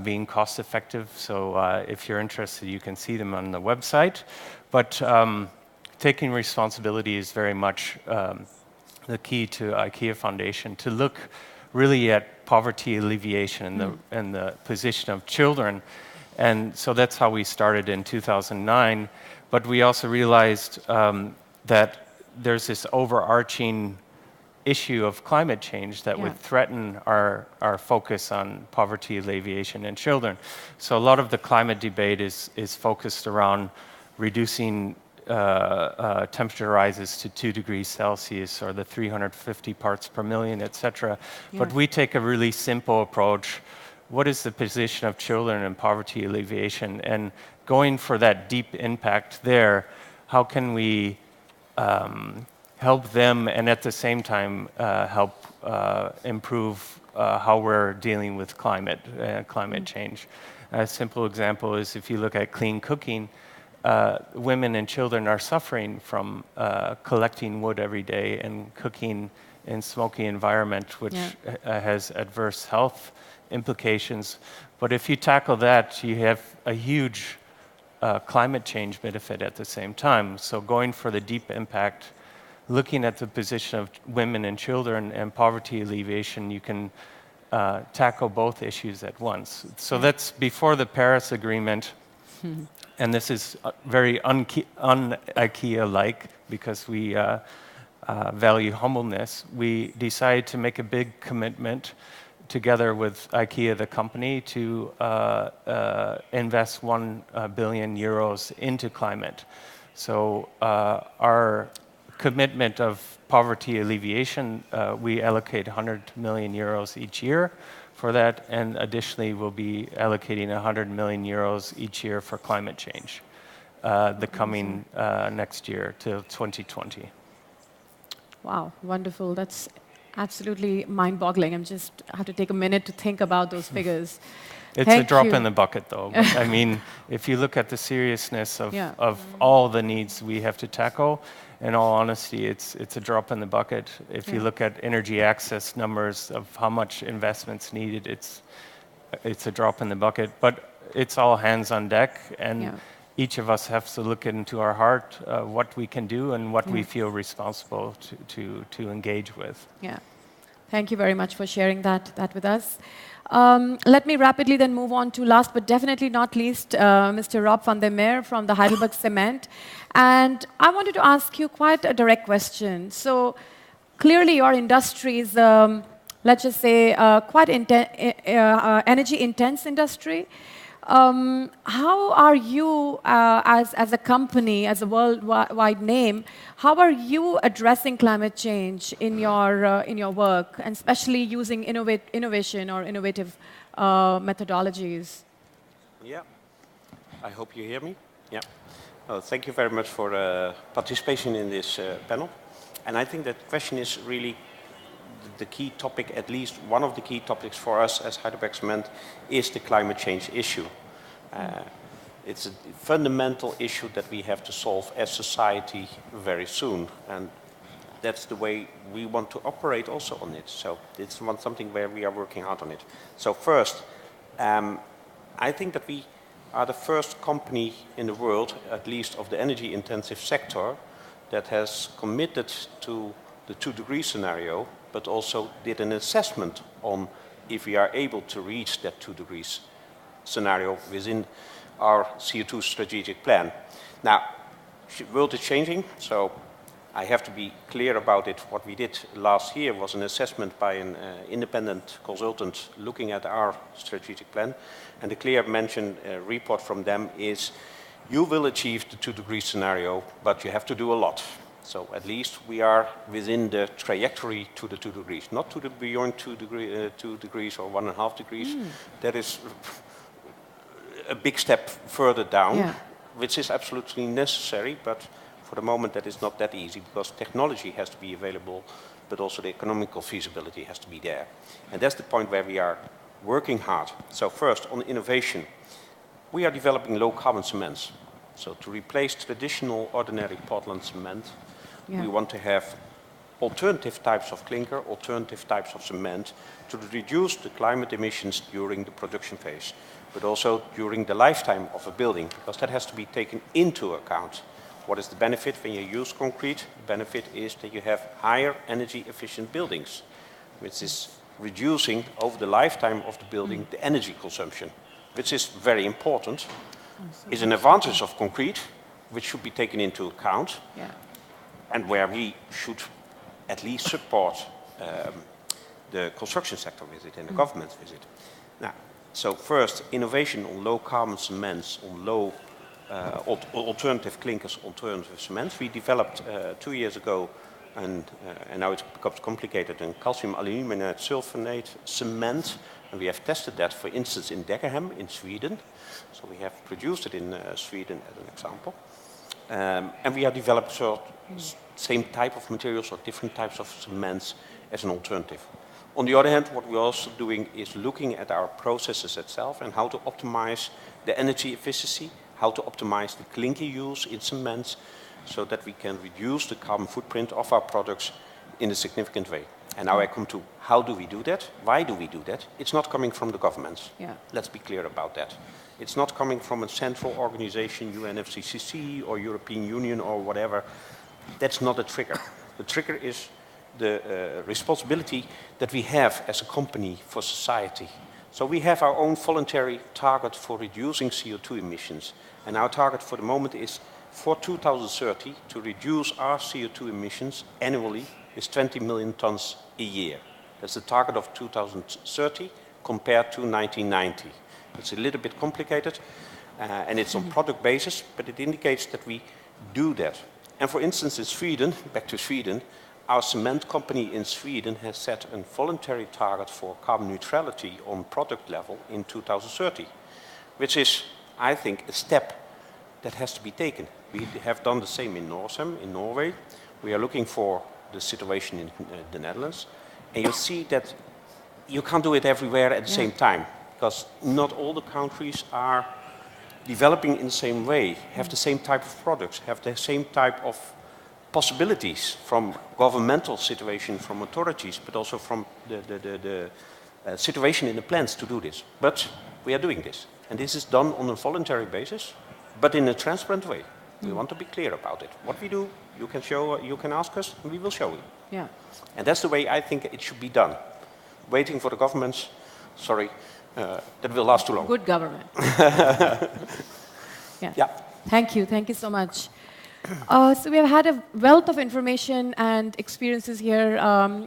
being cost effective. So if you're interested, you can see them on the website. But taking responsibility is very much the key to IKEA Foundation, to look really at poverty alleviation and the position of children. And so that's how we started in 2009. But we also realized that there's this overarching issue of climate change that would threaten our focus on poverty alleviation in children. So a lot of the climate debate is focused around reducing temperature rises to 2 degrees Celsius or the 350 parts per million, etc. But we take a really simple approach. What is the position of children in poverty alleviation? And going for that deep impact there, how can we help them and at the same time help improve how we're dealing with climate change? A simple example is if you look at clean cooking, women and children are suffering from collecting wood every day and cooking in smoky environment, which has adverse health implications. But if you tackle that, you have a huge climate change benefit at the same time. So going for the deep impact, looking at the position of women and children and poverty alleviation, you can tackle both issues at once. So that's before the Paris Agreement. And this is very un-IKEA-like because we value humbleness. We decided to make a big commitment together with IKEA, the company, to invest 1 billion euros into climate. So our commitment of poverty alleviation, we allocate 100 million euros each year for that, and additionally we'll be allocating 100 million euros each year for climate change the coming next year till 2020. Wow, wonderful. That's absolutely mind-boggling. I have to take a minute to think about those figures. It's a drop in the bucket, though. But I mean, if you look at the seriousness of all the needs we have to tackle, in all honesty, it's a drop in the bucket. If you look at energy access numbers of how much investment's needed, it's a drop in the bucket. But it's all hands on deck, and each of us has to look into our heart what we can do and what we feel responsible to engage with. Yeah. Thank you very much for sharing that with us. Let me rapidly then move on to last but definitely not least, Mr. Rob van der Meer from the Heidelberg Cement. And I wanted to ask you quite a direct question. So clearly your industry is, let's just say, quite energy-intense industry. How are you, as a company, as a worldwide name, how are you addressing climate change in your work, and especially using innovation or innovative methodologies? Yeah, I hope you hear me. Yeah. Well, thank you very much for participation in this panel. And I think that question is really the key topic, at least one of the key topics for us as Heidelberg Cement, is the climate change issue. It's a fundamental issue that we have to solve as society very soon. And that's the way we want to operate also on it. So it's something where we are working hard on it. So first, I think that we are the first company in the world, at least of the energy-intensive sector, that has committed to the 2-degree scenario, but also did an assessment on if we are able to reach that 2 degrees scenario within our CO2 strategic plan. Now, the world is changing, so I have to be clear about it. What we did last year was an assessment by an independent consultant looking at our strategic plan, and the clear mention report from them is you will achieve the 2-degree scenario, but you have to do a lot. So at least we are within the trajectory to the 2 degrees, not to the beyond 2 degrees or 1.5 degrees. That is a big step further down, which is absolutely necessary, but for the moment that is not that easy because technology has to be available, but also the economical feasibility has to be there. And that's the point where we are working hard. So first, on innovation, we are developing low carbon cements. So to replace traditional ordinary Portland cement, we want to have alternative types of clinker, alternative types of cement to reduce the climate emissions during the production phase, but also during the lifetime of a building, because that has to be taken into account. What is the benefit when you use concrete? The benefit is that you have higher energy efficient buildings, which is reducing over the lifetime of the building the energy consumption, which is very important. Is an advantage of concrete, which should be taken into account, and where we should at least support the construction sector with it and the government with it. Now, so first, innovation on low carbon cements, on low alternative clinkers, alternative cements. We developed 2 years ago, and now it becomes complicated, a calcium aluminate sulfonate cement. And we have tested that, for instance, in Degerhem in Sweden. So we have produced it in Sweden as an example. And we have developed same type of materials or different types of cements as an alternative. On the other hand, what we're also doing is looking at our processes itself and how to optimize the energy efficiency, how to optimize the clinker use in cements so that we can reduce the carbon footprint of our products in a significant way. And now I come to how do we do that? Why do we do that? It's not coming from the governments. Let's be clear about that. It's not coming from a central organization, UNFCCC or European Union or whatever. That's not a trigger. The trigger is the responsibility that we have as a company for society. So we have our own voluntary target for reducing CO2 emissions. And our target for the moment is for 2030 to reduce our CO2 emissions annually is 20 million tons a year. That's the target of 2030 compared to 1990. It's a little bit complicated, and it's on product basis, but it indicates that we do that. And for instance, in Sweden, back to Sweden, our cement company in Sweden has set a voluntary target for carbon neutrality on product level in 2030, which is, I think, a step that has to be taken. We have done the same in Norsem, in Norway. We are looking for the situation in the Netherlands. And you see that you can't do it everywhere at the same time, because not all the countries are developing in the same way, have the same type of products, have the same type of possibilities from governmental situation, from authorities, but also from the situation in the plants to do this. But we are doing this. And this is done on a voluntary basis, but in a transparent way. We want to be clear about it. What we do, you can show, you can ask us, and we will show you. Yeah. And that's the way I think it should be done. Waiting for the governments, sorry, that will last too long. Good government. Yeah. Thank you so much. So we have had a wealth of information and experiences here,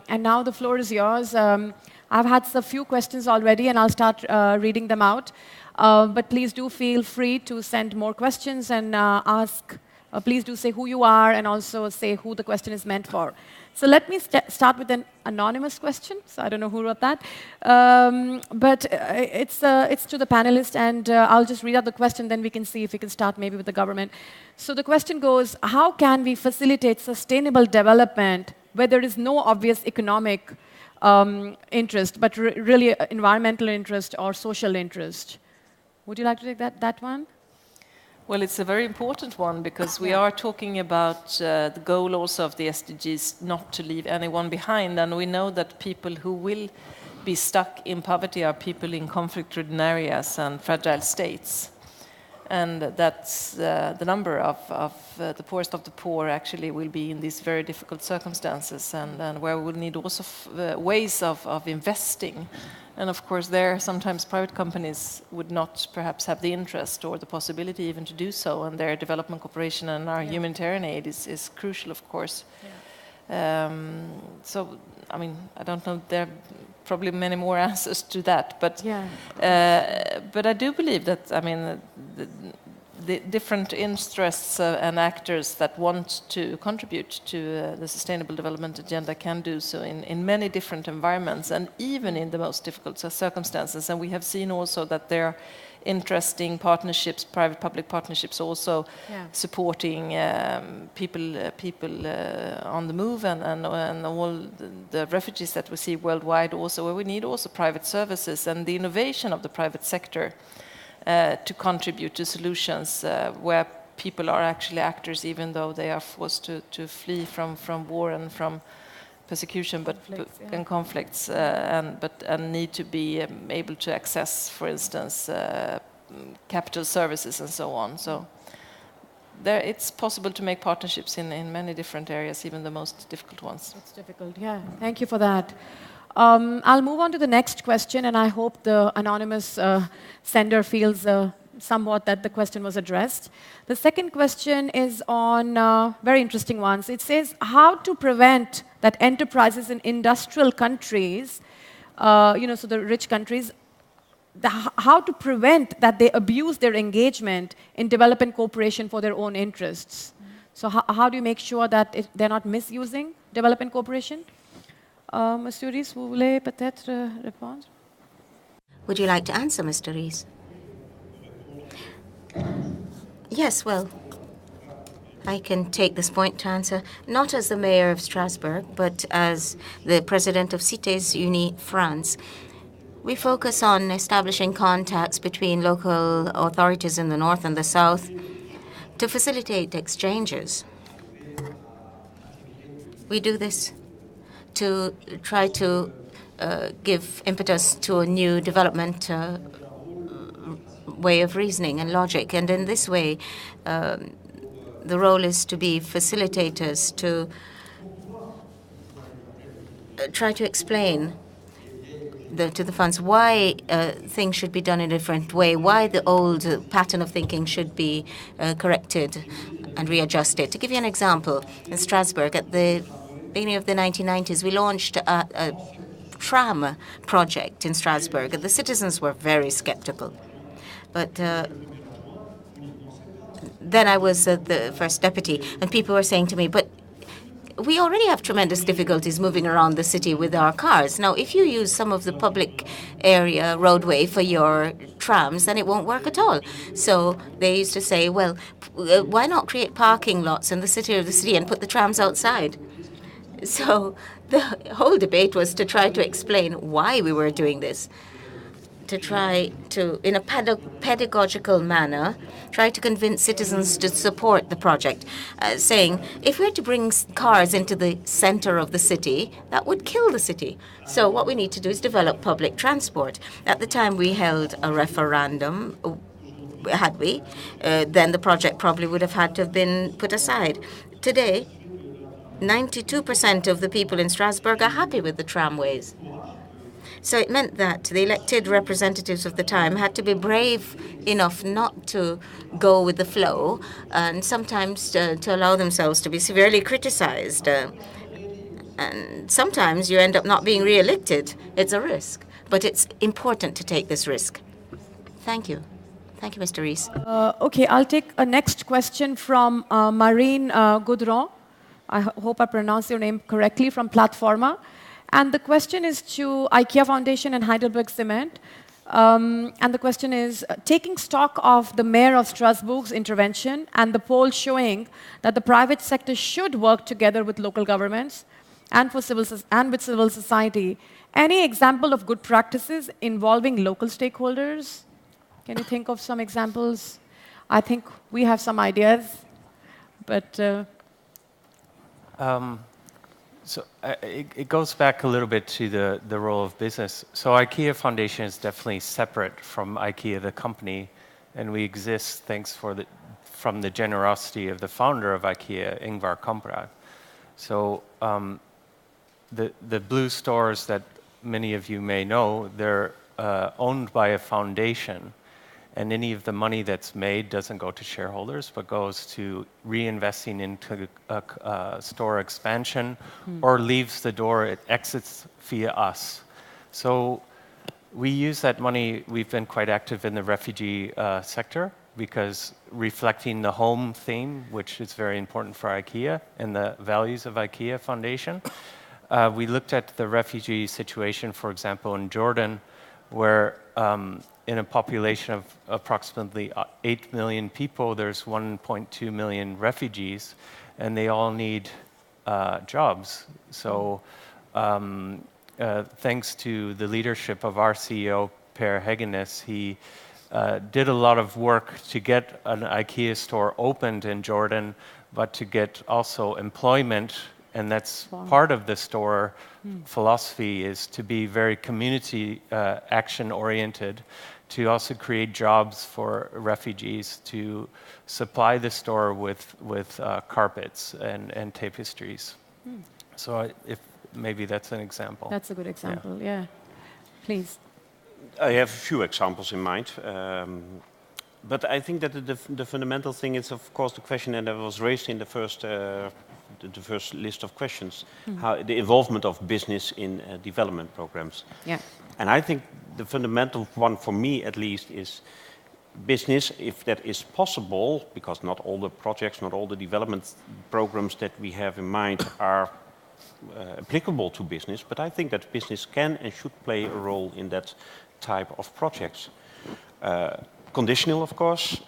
and now the floor is yours. I've had a few questions already, and I'll start reading them out. But please do feel free to send more questions and ask. Please do say who you are and also say who the question is meant for. So let me start with an anonymous question. So I don't know who wrote that. But it's to the panelists, and I'll just read out the question, then we can see if we can start maybe with the government. So the question goes, how can we facilitate sustainable development where there is no obvious economic interest, but really environmental interest or social interest? Would you like to take that one? Well, it's a very important one because we are talking about the goal also of the SDGs not to leave anyone behind. And we know that people who will be stuck in poverty are people in conflict-ridden areas and fragile states. And that's the number of the poorest of the poor actually will be in these very difficult circumstances, and where we will need also ways of investing. And of course, there sometimes private companies would not perhaps have the interest or the possibility even to do so, and their development cooperation and our humanitarian aid is crucial, of course. So, I mean, I don't know, there are probably many more answers to that, but I do believe that, I mean, the different interests and actors that want to contribute to the Sustainable Development Agenda can do so in many different environments and even in the most difficult circumstances. And we have seen also that there are interesting partnerships, private-public partnerships also supporting people on the move and all the refugees that we see worldwide also, where we need also private services and the innovation of the private sector to contribute to solutions where people are actually actors, even though they are forced to flee from war and from persecution, and conflicts, and need to be able to access, for instance, capital services and so on. So it's possible to make partnerships in many different areas, even the most difficult ones. It's difficult, yeah. Thank you for that. I'll move on to the next question, and I hope the anonymous sender feels somewhat that the question was addressed. The second question is on very interesting ones. It says, how to prevent that enterprises in industrial countries, so the rich countries, how to prevent that they abuse their engagement in development cooperation for their own interests. So how do you make sure that they're not misusing development cooperation? Monsieur Ries, vous voulez peut-être répondre? Would you like to answer, Mr. Ries? Yes, well, I can take this point to answer, not as the mayor of Strasbourg, but as the president of Cités Unies France. We focus on establishing contacts between local authorities in the north and the south to facilitate exchanges. We do this to try to give impetus to a new development way of reasoning and logic. And in this way, the role is to be facilitators, to try to explain to the funds why things should be done in a different way, why the old pattern of thinking should be corrected and readjusted. To give you an example, in Strasbourg, at the beginning of the 1990s, we launched a tram project in Strasbourg, and the citizens were very skeptical. But then I was the first deputy, and people were saying to me, but we already have tremendous difficulties moving around the city with our cars. Now, if you use some of the public area roadway for your trams, then it won't work at all. So they used to say, well, why not create parking lots in the center of the city and put the trams outside? So the whole debate was to try to explain why we were doing this, to try to, in a pedagogical manner, try to convince citizens to support the project, saying, if we're to bring cars into the center of the city, that would kill the city. So what we need to do is develop public transport. At the time we held a referendum, had we, then the project probably would have had to have been put aside. Today, 92% of the people in Strasbourg are happy with the tramways. So it meant that the elected representatives of the time had to be brave enough not to go with the flow and sometimes to allow themselves to be severely criticized. And sometimes you end up not being re-elected. It's a risk. But it's important to take this risk. Thank you. Thank you, Mr. Rees. Okay, I'll take a next question from Marine Goudron. I hope I pronounced your name correctly, from Platforma. And the question is to IKEA Foundation and Heidelberg Cement. And the question is, taking stock of the mayor of Strasbourg's intervention and the poll showing that the private sector should work together with local governments and with civil society, any example of good practices involving local stakeholders? Can you think of some examples? I think we have some ideas, but... So it goes back a little bit to the role of business. So IKEA Foundation is definitely separate from IKEA, the company, and we exist thanks from the generosity of the founder of IKEA, Ingvar Kamprad. So the blue stores that many of you may know, they're owned by a foundation, and any of the money that's made doesn't go to shareholders, but goes to reinvesting into a store expansion or leaves the door, it exits via us. So we use that money, we've been quite active in the refugee sector, because reflecting the home theme, which is very important for IKEA and the values of IKEA Foundation. We looked at the refugee situation, for example, in Jordan, where in a population of approximately 8 million people, there's 1.2 million refugees, and they all need jobs. So thanks to the leadership of our CEO, Per Heggenes, he did a lot of work to get an IKEA store opened in Jordan, but to get also employment, and that's part of the store philosophy, is to be very community action oriented, to also create jobs for refugees, to supply the store with carpets and tapestries. So if maybe that's an example. That's a good example, yeah. Please. I have a few examples in mind. But I think that the fundamental thing is, of course, the question that was raised in the first list of questions, how the involvement of business in development programs. Yeah. And I think the fundamental one for me, at least, is business, if that is possible, because not all the projects, not all the development programs that we have in mind are applicable to business, but I think that business can and should play a role in that type of projects. Conditional, of course.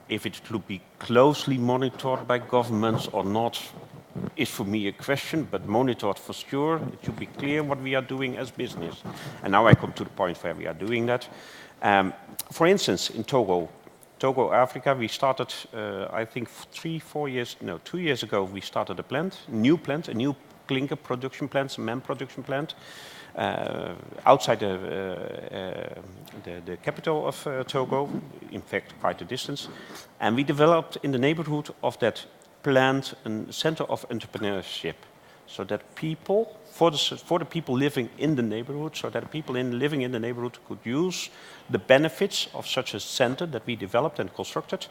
If it should be closely monitored by governments or not is for me a question, but monitored for sure. It should be clear what we are doing as business. And now I come to the point where we are doing that. For instance, in Togo, Africa, we started, I think 2 years ago, we started a new clinker production plant, cement production plant, outside the capital of Togo, in fact quite a distance. And we developed in the neighborhood of that plant a center of entrepreneurship, so that people, for the people living in the neighborhood, so that people living in the neighborhood could use the benefits of such a center that we developed and constructed,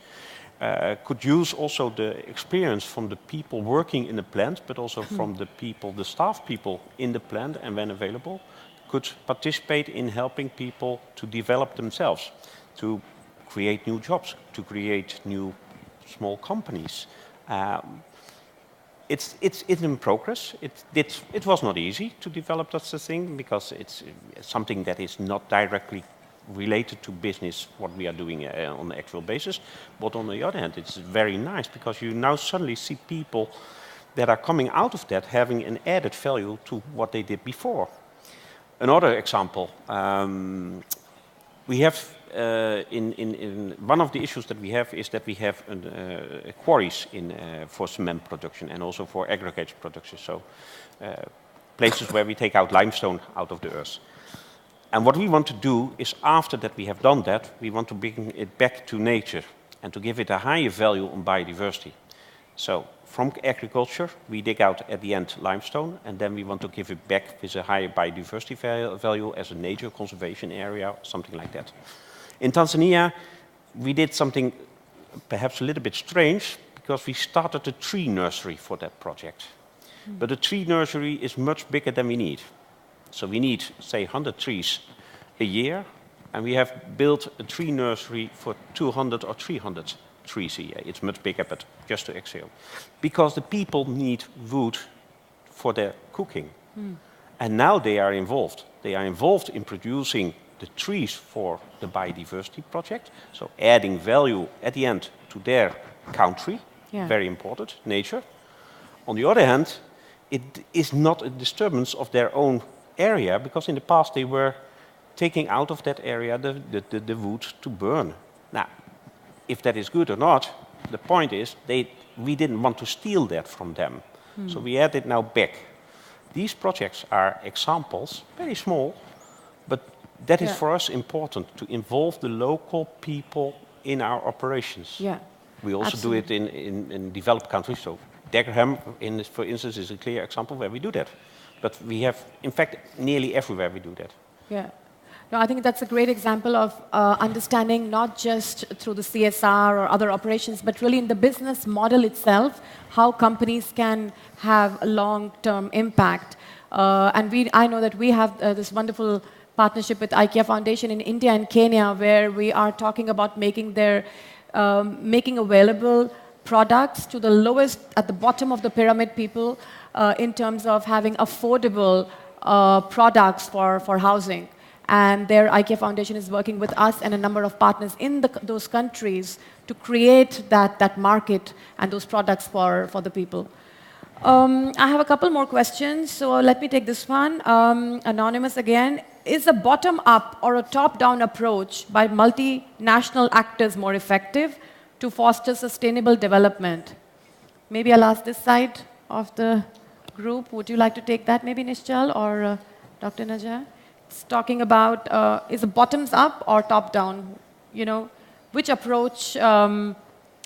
could use also the experience from the people working in the plant, but also from the people, the staff people in the plant, and when available, could participate in helping people to develop themselves, to create new jobs, to create new small companies. It's in progress. It was not easy to develop such a thing because it's something that is not directly related to business, what we are doing on the actual basis. But on the other hand, it's very nice because you now suddenly see people that are coming out of that having an added value to what they did before. Another example, we have in one of the issues that we have is that we have quarries for cement production and also for aggregate production, so places where we take out limestone out of the earth. And what we want to do is after that we have done that, we want to bring it back to nature and to give it a higher value on biodiversity. So from agriculture, we dig out at the end limestone, and then we want to give it back with a higher biodiversity value as a nature conservation area, something like that. In Tanzania, we did something perhaps a little bit strange because we started a tree nursery for that project. But the tree nursery is much bigger than we need. So we need, say, 100 trees a year, and we have built a tree nursery for 200 or 300 trees a year. It's much bigger, but just to exhale. Because the people need wood for their cooking. And now they are involved. They are involved in producing the trees for the biodiversity project, so adding value at the end to their country, very important, nature. On the other hand, it is not a disturbance of their own area, because in the past they were taking out of that area the wood to burn. Now, if that is good or not, the point is we didn't want to steal that from them. So we add it now back. These projects are examples, very small, but that is for us important, to involve the local people in our operations. We also do it in developed countries. So Dagenham, for instance, is a clear example where we do that. But we have, in fact, nearly everywhere we do that. No, I think that's a great example of understanding not just through the CSR or other operations, but really in the business model itself, how companies can have a long-term impact. And I know that we have this wonderful partnership with IKEA Foundation in India and Kenya, where we are talking about making available products to the lowest, at the bottom of the pyramid people, in terms of having affordable products for housing. And their IKEA Foundation is working with us and a number of partners in those countries to create that market and those products for the people. I have a couple more questions, so let me take this one. Anonymous again. Is a bottom-up or a top-down approach by multinational actors more effective to foster sustainable development? Maybe I'll ask this side of the group. Would you like to take that, maybe Nischal or Dr. Najjar? It's talking about is a bottoms-up or top-down? You know, which approach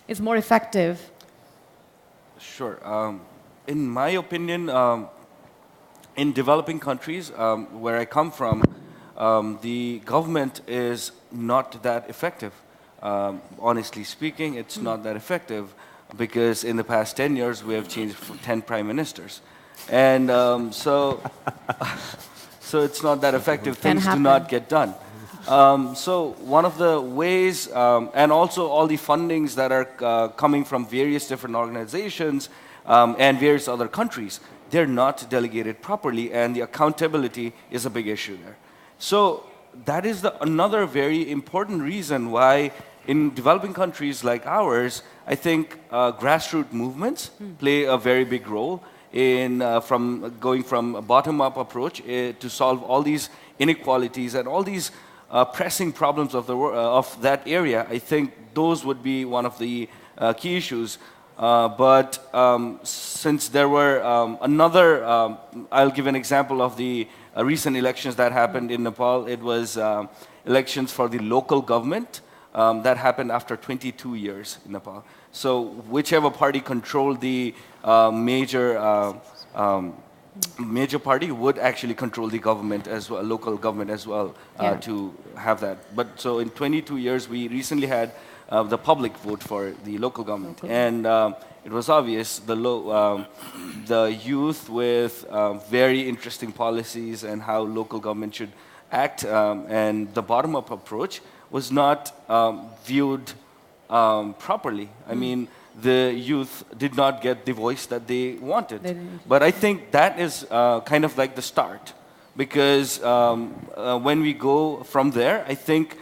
is more effective? Sure. In my opinion, in developing countries, where I come from, the government is not that effective. Honestly speaking, it's not that effective because in the past 10 years, we have changed 10 prime ministers. And so it's not that effective. Things do not get done. So one of the ways, and also all the fundings that are coming from various different organizations and various other countries, they're not delegated properly, and the accountability is a big issue there. So that is another very important reason why in developing countries like ours, I think grassroots movements play a very big role in going from a bottom-up approach to solve all these inequalities and all these pressing problems of that area. I think those would be one of the key issues. But since there were I'll give an example of the recent elections that happened in Nepal. It was elections for the local government that happened after 22 years in Nepal. So whichever party controlled the major party would actually control the government as well, local government as well, to have that. But so in 22 years, we recently had the public vote for the local government. And it was obvious the youth with very interesting policies and how local government should act, and the bottom-up approach was not viewed properly. I mean, the youth did not get the voice that they wanted. But I think that is kind of like the start, because when we go from there, I think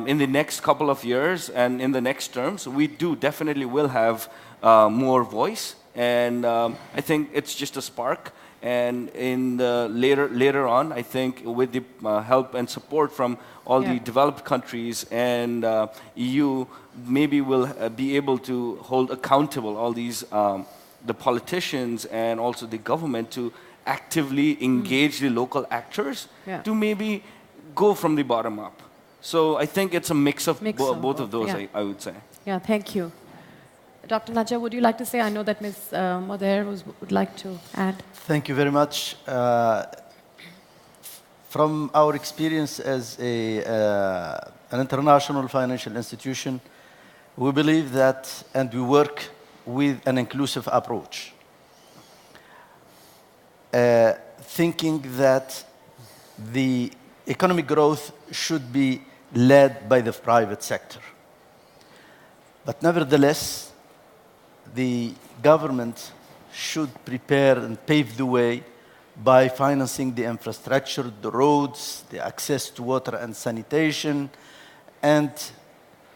in the next couple of years and in the next terms, we definitely will have more voice. And I think it's just a spark. And in the later on, I think with the help and support from all the developed countries and EU, maybe we'll be able to hold accountable all these the politicians and also the government to actively engage the local actors to maybe go from the bottom up. So I think it's a mix of both of those, I would say. Yeah, thank you. Dr. Najjar, would you like to say? I know that Ms. Modair would like to add. Thank you very much. From our experience as an international financial institution, we believe that, and we work with an inclusive approach, thinking that the economic growth should be led by the private sector. But nevertheless, the government should prepare and pave the way by financing the infrastructure, the roads, the access to water and sanitation, and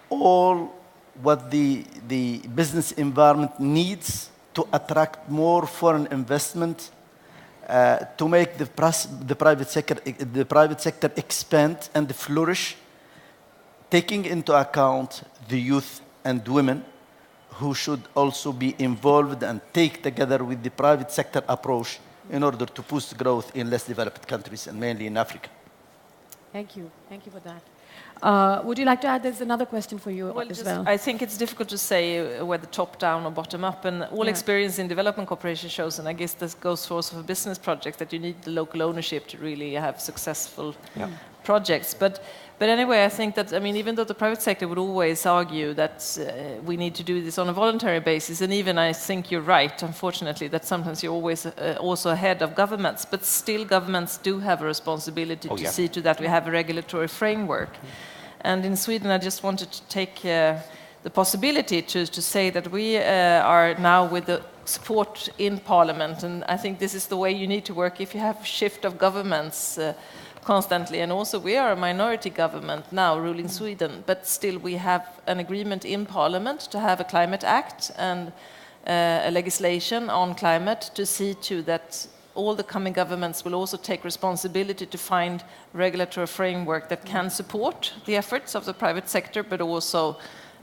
all what the business environment needs to attract more foreign investment, to make the private sector expand and flourish, taking into account the youth and women, who should also be involved and take together with the private sector approach in order to boost growth in less developed countries and mainly in Africa. Thank you. Thank you for that. Would you like to add? There's another question for you as well. I think it's difficult to say whether top-down or bottom-up, and all experience in development cooperation shows, and I guess this goes for also for business projects, that you need the local ownership to really have successful projects. But anyway, I think that, I mean, even though the private sector would always argue that we need to do this on a voluntary basis, and even I think you're right, unfortunately, that sometimes you're always also ahead of governments, but still governments do have a responsibility to see to that we have a regulatory framework. And in Sweden, I just wanted to take the possibility to say that we are now with the support in Parliament, and I think this is the way you need to work if you have a shift of governments constantly. And also we are a minority government now ruling Sweden, but still we have an agreement in Parliament to have a climate act and a legislation on climate to see to that all the coming governments will also take responsibility to find regulatory framework that can support the efforts of the private sector, but also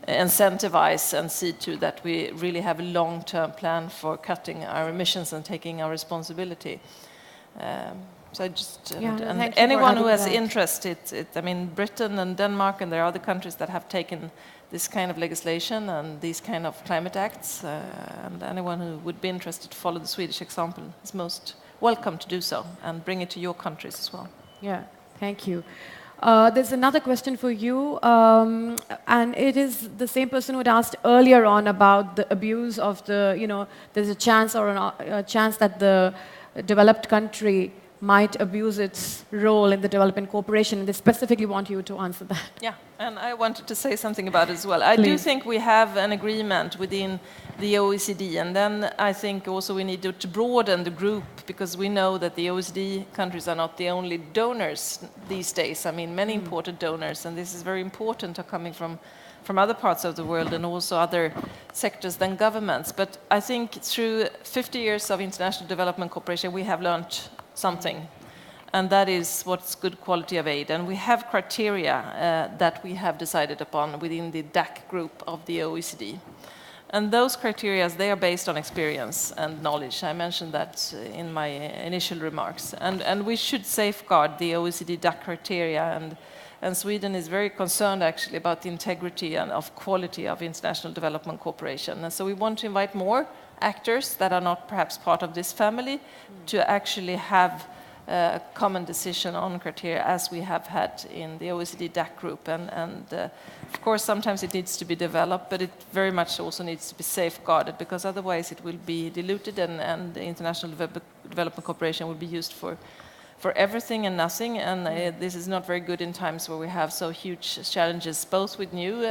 incentivize and see to that we really have a long-term plan for cutting our emissions and taking our responsibility. So I just, and anyone who has interest, I mean, Britain and Denmark, and there are other countries that have taken this kind of legislation and these kind of climate acts, and anyone who would be interested to follow the Swedish example is most welcome to do so and bring it to your countries as well. Yeah, thank you. There's another question for you, and it is the same person who had asked earlier on about the abuse of the, there's a chance or a chance that the developed country might abuse its role in the development cooperation. They specifically want you to answer that. Yeah, and I wanted to say something about it as well. I do think we have an agreement within the OECD, and then I think also we need to broaden the group, because we know that the OECD countries are not the only donors these days. I mean, many important donors, and this is very important, are coming from other parts of the world and also other sectors than governments. But I think through 50 years of international development cooperation, we have learned something, and that is what's good quality of aid. And we have criteria that we have decided upon within the DAC group of the OECD. And those criteria, they are based on experience and knowledge. I mentioned that in my initial remarks. And we should safeguard the OECD DAC criteria, and Sweden is very concerned actually about the integrity and of quality of international development cooperation. And so we want to invite more actors that are not perhaps part of this family to actually have common decision on criteria as we have had in the OECD DAC group. And of course, sometimes it needs to be developed, but it very much also needs to be safeguarded, because otherwise it will be diluted, and the international development cooperation will be used for everything and nothing. And this is not very good in times where we have so huge challenges, both with new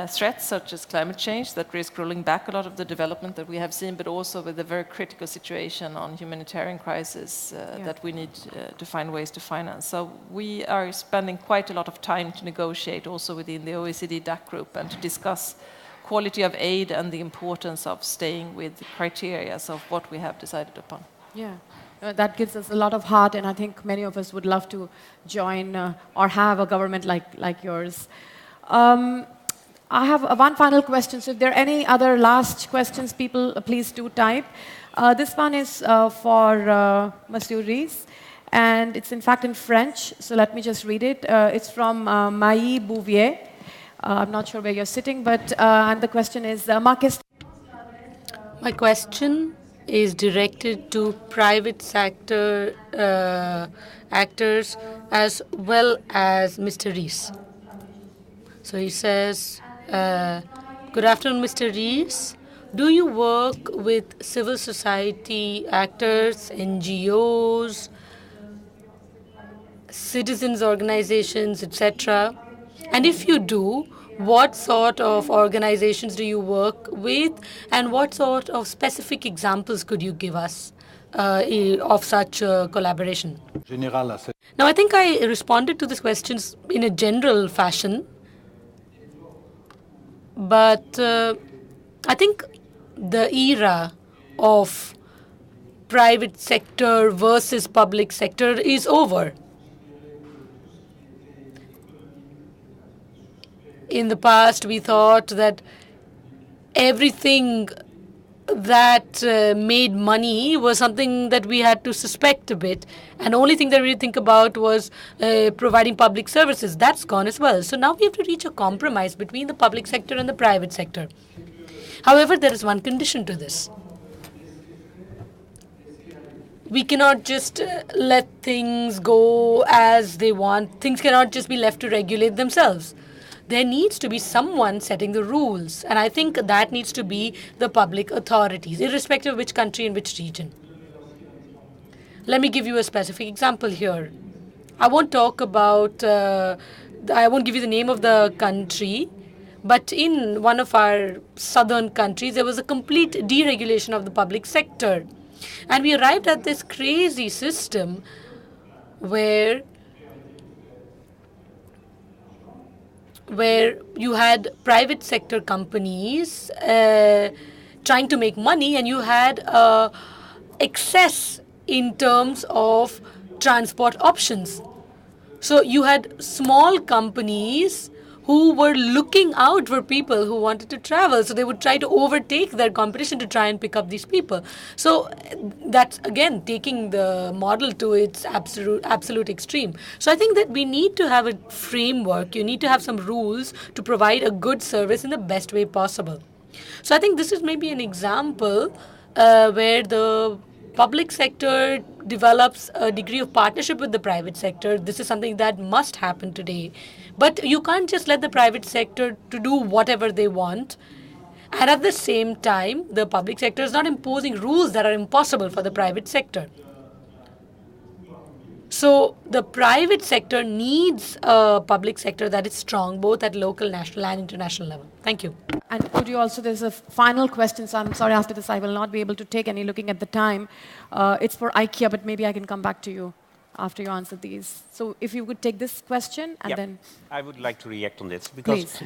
threats such as climate change that risk rolling back a lot of the development that we have seen, but also with a very critical situation on humanitarian crisis that we need to find ways to finance. So we are spending quite a lot of time to negotiate also within the OECD DAC group and to discuss quality of aid and the importance of staying with the criteria of what we have decided upon. Yeah. That gives us a lot of heart, and I think many of us would love to join or have a government like yours. I have one final question. So if there are any other last questions, people, please do type. This one is for Monsieur Rees, and it's in fact in French, so let me just read it. It's from Maï Bouvier. I'm not sure where you're sitting, but and the question is, my question is directed to private sector actors as well as Mr. Rees. So he says, good afternoon, Mr. Rees. Do you work with civil society actors, NGOs, citizens organizations, etc.? And if you do, what sort of organizations do you work with, and what sort of specific examples could you give us of such collaboration? Now, I think I responded to these questions in a general fashion. But I think the era of private sector versus public sector is over. In the past, we thought that everything that made money was something that we had to suspect a bit. And the only thing that we think about was providing public services. That's gone as well. So now we have to reach a compromise between the public sector and the private sector. However, there is one condition to this. We cannot just let things go as they want. Things cannot just be left to regulate themselves. There needs to be someone setting the rules. And I think that needs to be the public authorities, irrespective of which country and which region. Let me give you a specific example here. I won't talk about, I won't give you the name of the country, but in one of our southern countries, there was a complete deregulation of the public sector. And we arrived at this crazy system where you had private sector companies trying to make money, and you had excess in terms of transport options. So you had small companies who were looking out for people who wanted to travel. So they would try to overtake their competition to try and pick up these people. So that's, again, taking the model to its absolute extreme. So I think that we need to have a framework. You need to have some rules to provide a good service in the best way possible. So I think this is maybe an example where the public sector develops a degree of partnership with the private sector. This is something that must happen today. But you can't just let the private sector to do whatever they want. And at the same time, the public sector is not imposing rules that are impossible for the private sector. So the private sector needs a public sector that is strong, both at local, national, and international level. Thank you. And could you also, there's a final question, so I'm sorry, after this I will not be able to take any looking at the time. It's for IKEA, but maybe I can come back to you after you answer these. So if you would take this question, and then... I would like to react on this, because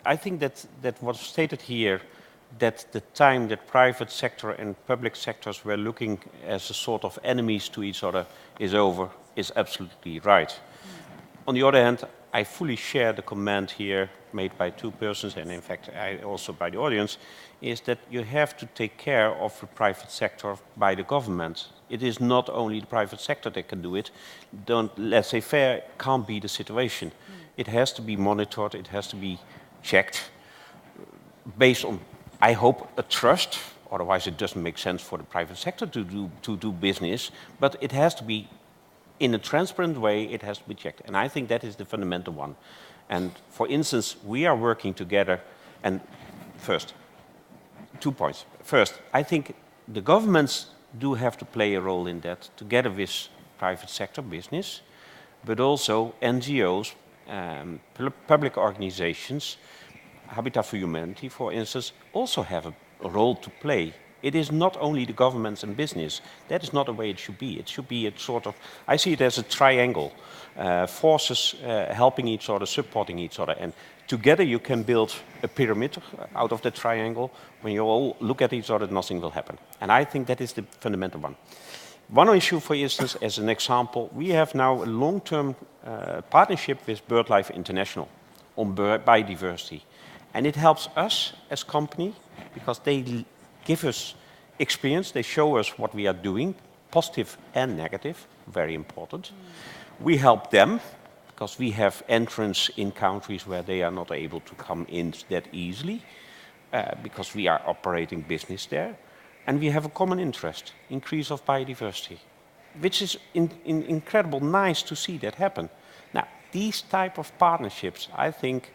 I think that was stated here, that the time that private sector and public sectors were looking as a sort of enemies to each other is over, is absolutely right. On the other hand, I fully share the comment here made by two persons, and in fact also by the audience, is that you have to take care of the private sector by the government. It is not only the private sector that can do it. Let's say fair can't be the situation. It has to be monitored, it has to be checked, based on, I hope, a trust Otherwise, it doesn't make sense for the private sector to do business. But it has to be in a transparent way. It has to be checked, and I think that is the fundamental one. And for instance, we are working together. And first, 2 points. First, I think the governments do have to play a role in that, together with private sector business, but also NGOs, public organizations. Habitat for Humanity, for instance, also have a role to play. It is not only the governments and business. That is not the way it should be. It should be a sort of, I see it as a triangle, forces helping each other, supporting each other, and together you can build a pyramid out of the triangle. When you all look at each other, nothing will happen. And I think that is the fundamental one. One issue, for instance, as an example, we have now a long-term partnership with BirdLife International on biodiversity. And it helps us as company because they give us experience, they show us what we are doing, positive and negative, very important. We help them because we have entrance in countries where they are not able to come in that easily because we are operating business there. And we have a common interest, increase of biodiversity, which is incredible, nice to see that happen. Now, these type of partnerships, I think,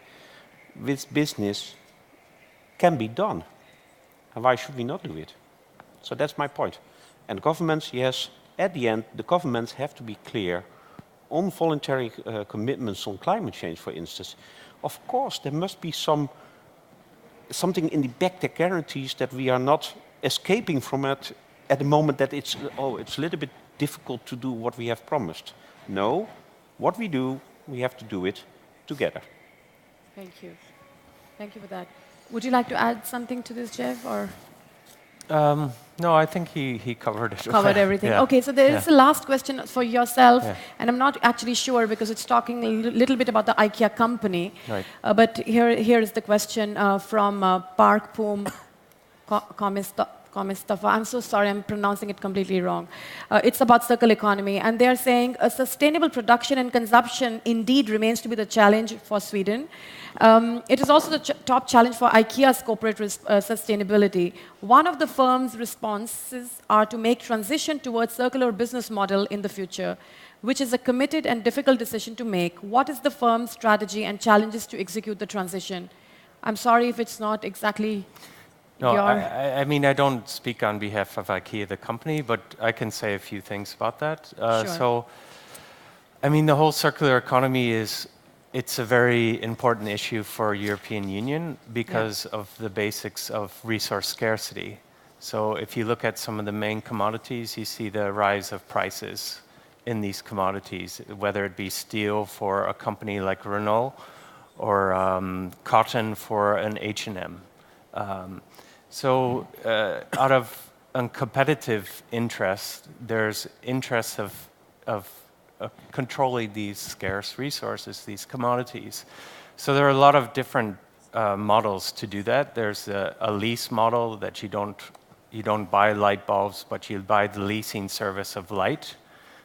with business can be done. And why should we not do it? So that's my point. And governments, yes, at the end, the governments have to be clear on voluntary commitments on climate change, for instance. Of course, there must be something in the back that guarantees that we are not escaping from it at the moment that it's a little bit difficult to do what we have promised. No, what we do, we have to do it together. Thank you. Thank you for that. Would you like to add something to this, Jeff, or? No, I think he covered it. Covered everything. Yeah. Okay, so there is a last question for yourself, Yeah. and I'm not actually sure because it's talking a little bit about the IKEA company. Right. But here is the question from Park Poom Komistafa. I'm so sorry, I'm pronouncing it completely wrong. It's about circular economy, and they're saying a sustainable production and consumption indeed remains to be the challenge for Sweden. It is also the top challenge for IKEA's corporate sustainability. One of the firm's responses are to make transition towards circular business model in the future, which is a committed and difficult decision to make. What is the firm's strategy and challenges to execute the transition? I'm sorry if it's not exactly No, your... I mean, I don't speak on behalf of IKEA, the company, but I can say a few things about that. Sure. So, I mean, the whole circular economy it's a very important issue for European Union because of the basics of resource scarcity. So if you look at some of the main commodities, you see the rise of prices in these commodities, whether it be steel for a company like Renault or cotton for an H&M. So out of a competitive interest, there's interest of controlling these scarce resources, these commodities. So there are a lot of different models to do that. There's a lease model that you don't buy light bulbs, but you buy the leasing service of light.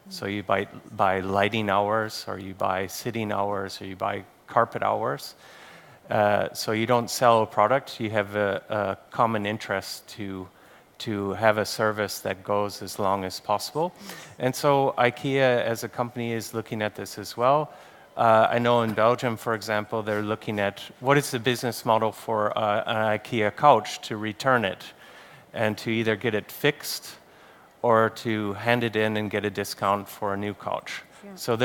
So you buy lighting hours, or you buy sitting hours, or you buy carpet hours. So you don't sell a product, you have a common interest to have a service that goes as long as possible. And so IKEA as a company is looking at this as well. I know in Belgium, for example, they're looking at what is the business model for an IKEA couch to return it and to either get it fixed or to hand it in and get a discount for a new couch. Yeah. So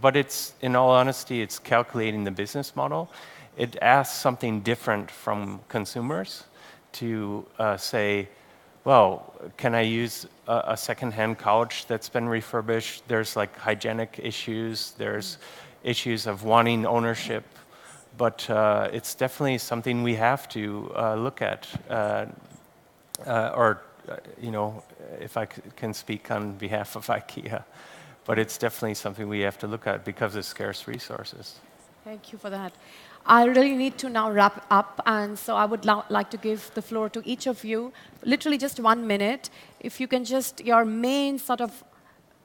but in all honesty, it's calculating the business model. It asks something different from consumers to say, well, can I use a second-hand couch that's been refurbished? There's like hygienic issues, there's issues of wanting ownership, but it's definitely something we have to look at. You know, if I can speak on behalf of IKEA, but it's definitely something we have to look at because of scarce resources. Thank you for that. I really need to now wrap up, and so I would like to give the floor to each of you, literally just 1 minute. If you can just, your main sort of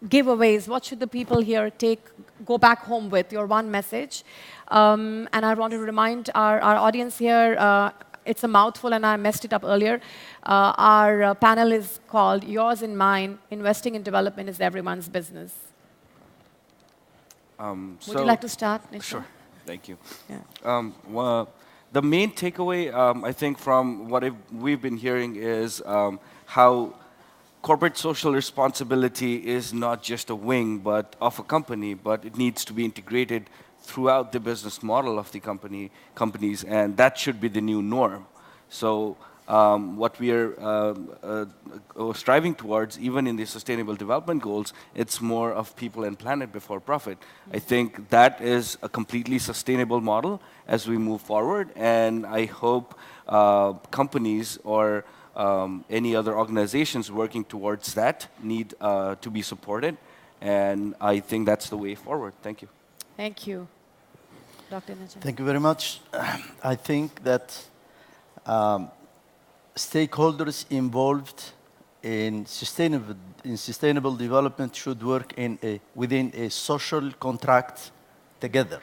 giveaways, what should the people here go back home with, your one message? And I want to remind our audience here, it's a mouthful and I messed it up earlier. Our panel is called Yours and Mine, Investing in Development is Everyone's Business. Would you like to start, Nisha? Sure, thank you. Yeah. The main takeaway, I think, from what we've been hearing is how corporate social responsibility is not just a wing of a company, but it needs to be integrated throughout the business model of the companies, and that should be the new norm. So what we are striving towards, even in the Sustainable Development Goals, it's more of people and planet before profit. I think that is a completely sustainable model as we move forward, and I hope companies or any other organizations working towards that need to be supported, and I think that's the way forward. Thank you. Thank you. Dr. Najjar. Thank you very much. I think that stakeholders involved in sustainable development should work within a social contract together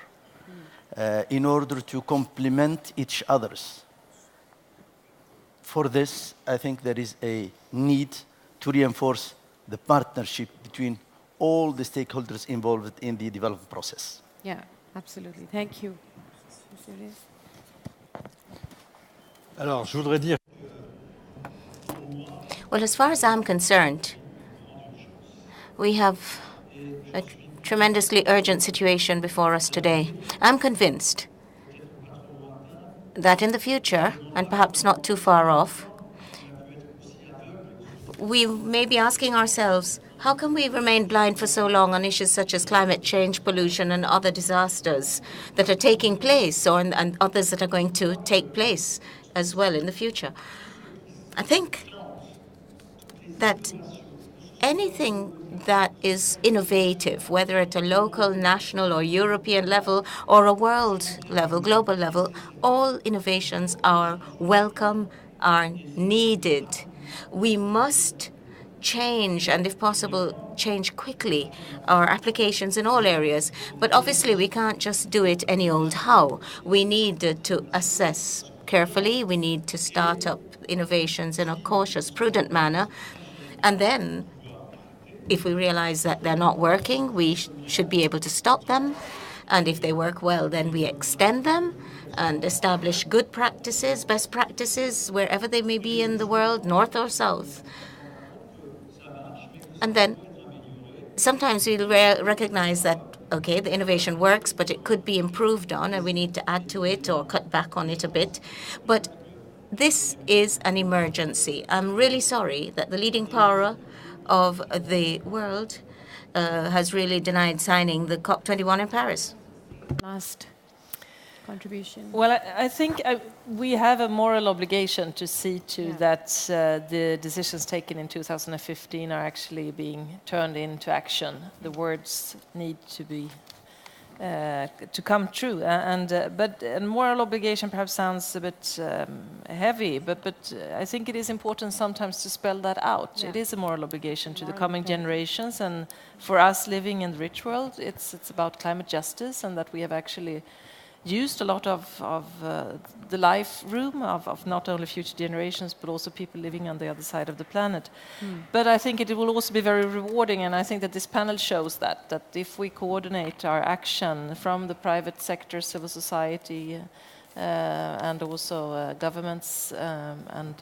in order to complement each other's. For this, I think there is a need to reinforce the partnership between all the stakeholders involved in the development process. Yeah, absolutely. Thank you. Alors, je voudrais dire. Well, as far as I'm concerned, we have a tremendously urgent situation before us today. I'm convinced that in the future, and perhaps not too far off, we may be asking ourselves, how can we remain blind for so long on issues such as climate change, pollution, and other disasters that are taking place, and others that are going to take place as well in the future? I think that anything that is innovative, whether at a local, national, or European level, or a world level, global level, all innovations are welcome, are needed. We must change, and if possible, change quickly our applications in all areas. But obviously, we can't just do it any old how. We need to assess carefully. We need to start up innovations in a cautious, prudent manner. And then, if we realize that they're not working, we should be able to stop them. And if they work well, then we extend them and establish good practices, best practices, wherever they may be in the world, north or south. And then sometimes we'll recognize that, okay, the innovation works, but it could be improved on, and we need to add to it or cut back on it a bit. But this is an emergency. I'm really sorry that the leading power of the world has really denied signing the COP21 in Paris. Last contribution. Well, I think we have a moral obligation to see to that the decisions taken in 2015 are actually being turned into action. The words need to be to come true, but a moral obligation perhaps sounds a bit heavy, but I think it is important sometimes to spell that out. It is a moral obligation to the coming generations, and for us living in the rich world, it's about climate justice, and that we have actually used a lot of the life room of not only future generations, but also people living on the other side of the planet. But I think it will also be very rewarding, and I think that this panel shows that if we coordinate our action from the private sector, civil society, and also governments, and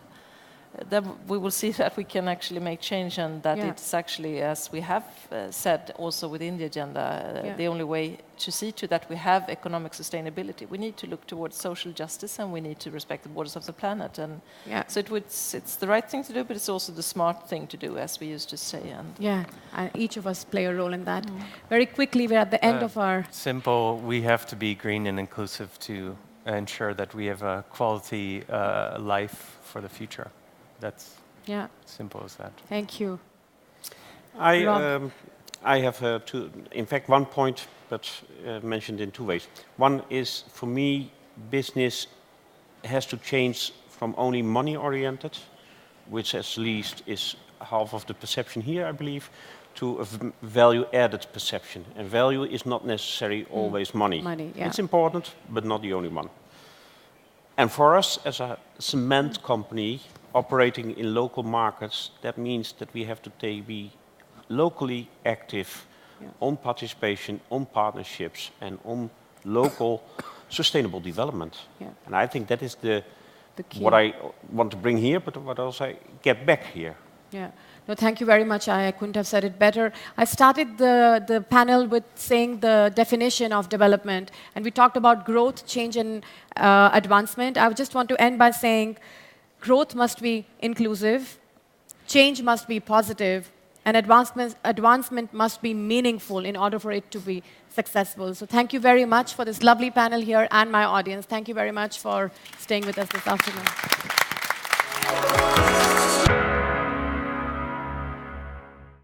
then we will see that we can actually make change, and that it's actually, as we have said also within the agenda, the only way to see to that we have economic sustainability. We need to look towards social justice, and we need to respect the borders of the planet. And so it's the right thing to do, but it's also the smart thing to do, as we used to say. And each of us play a role in that. Very quickly, we're at the end of our... Simple, we have to be green and inclusive to ensure that we have a quality life for the future. That's simple as that. Thank you. I have in fact, one point, but mentioned in two ways. One is, for me, business has to change from only money-oriented, which at least is half of the perception here, I believe, to a value-added perception. And value is not necessarily always money. Money, It's important, but not the only one. And for us as a cement company operating in local markets, that means that we have to be locally active on participation, on partnerships, and on local sustainable development. And I think that is what I want to bring here, but what else I get back here. Yeah. No, thank you very much. I couldn't have said it better. I started the panel with saying the definition of development, and we talked about growth, change, and advancement. I just want to end by saying growth must be inclusive, change must be positive, and advancement must be meaningful in order for it to be successful. So thank you very much for this lovely panel here and my audience. Thank you very much for staying with us this afternoon.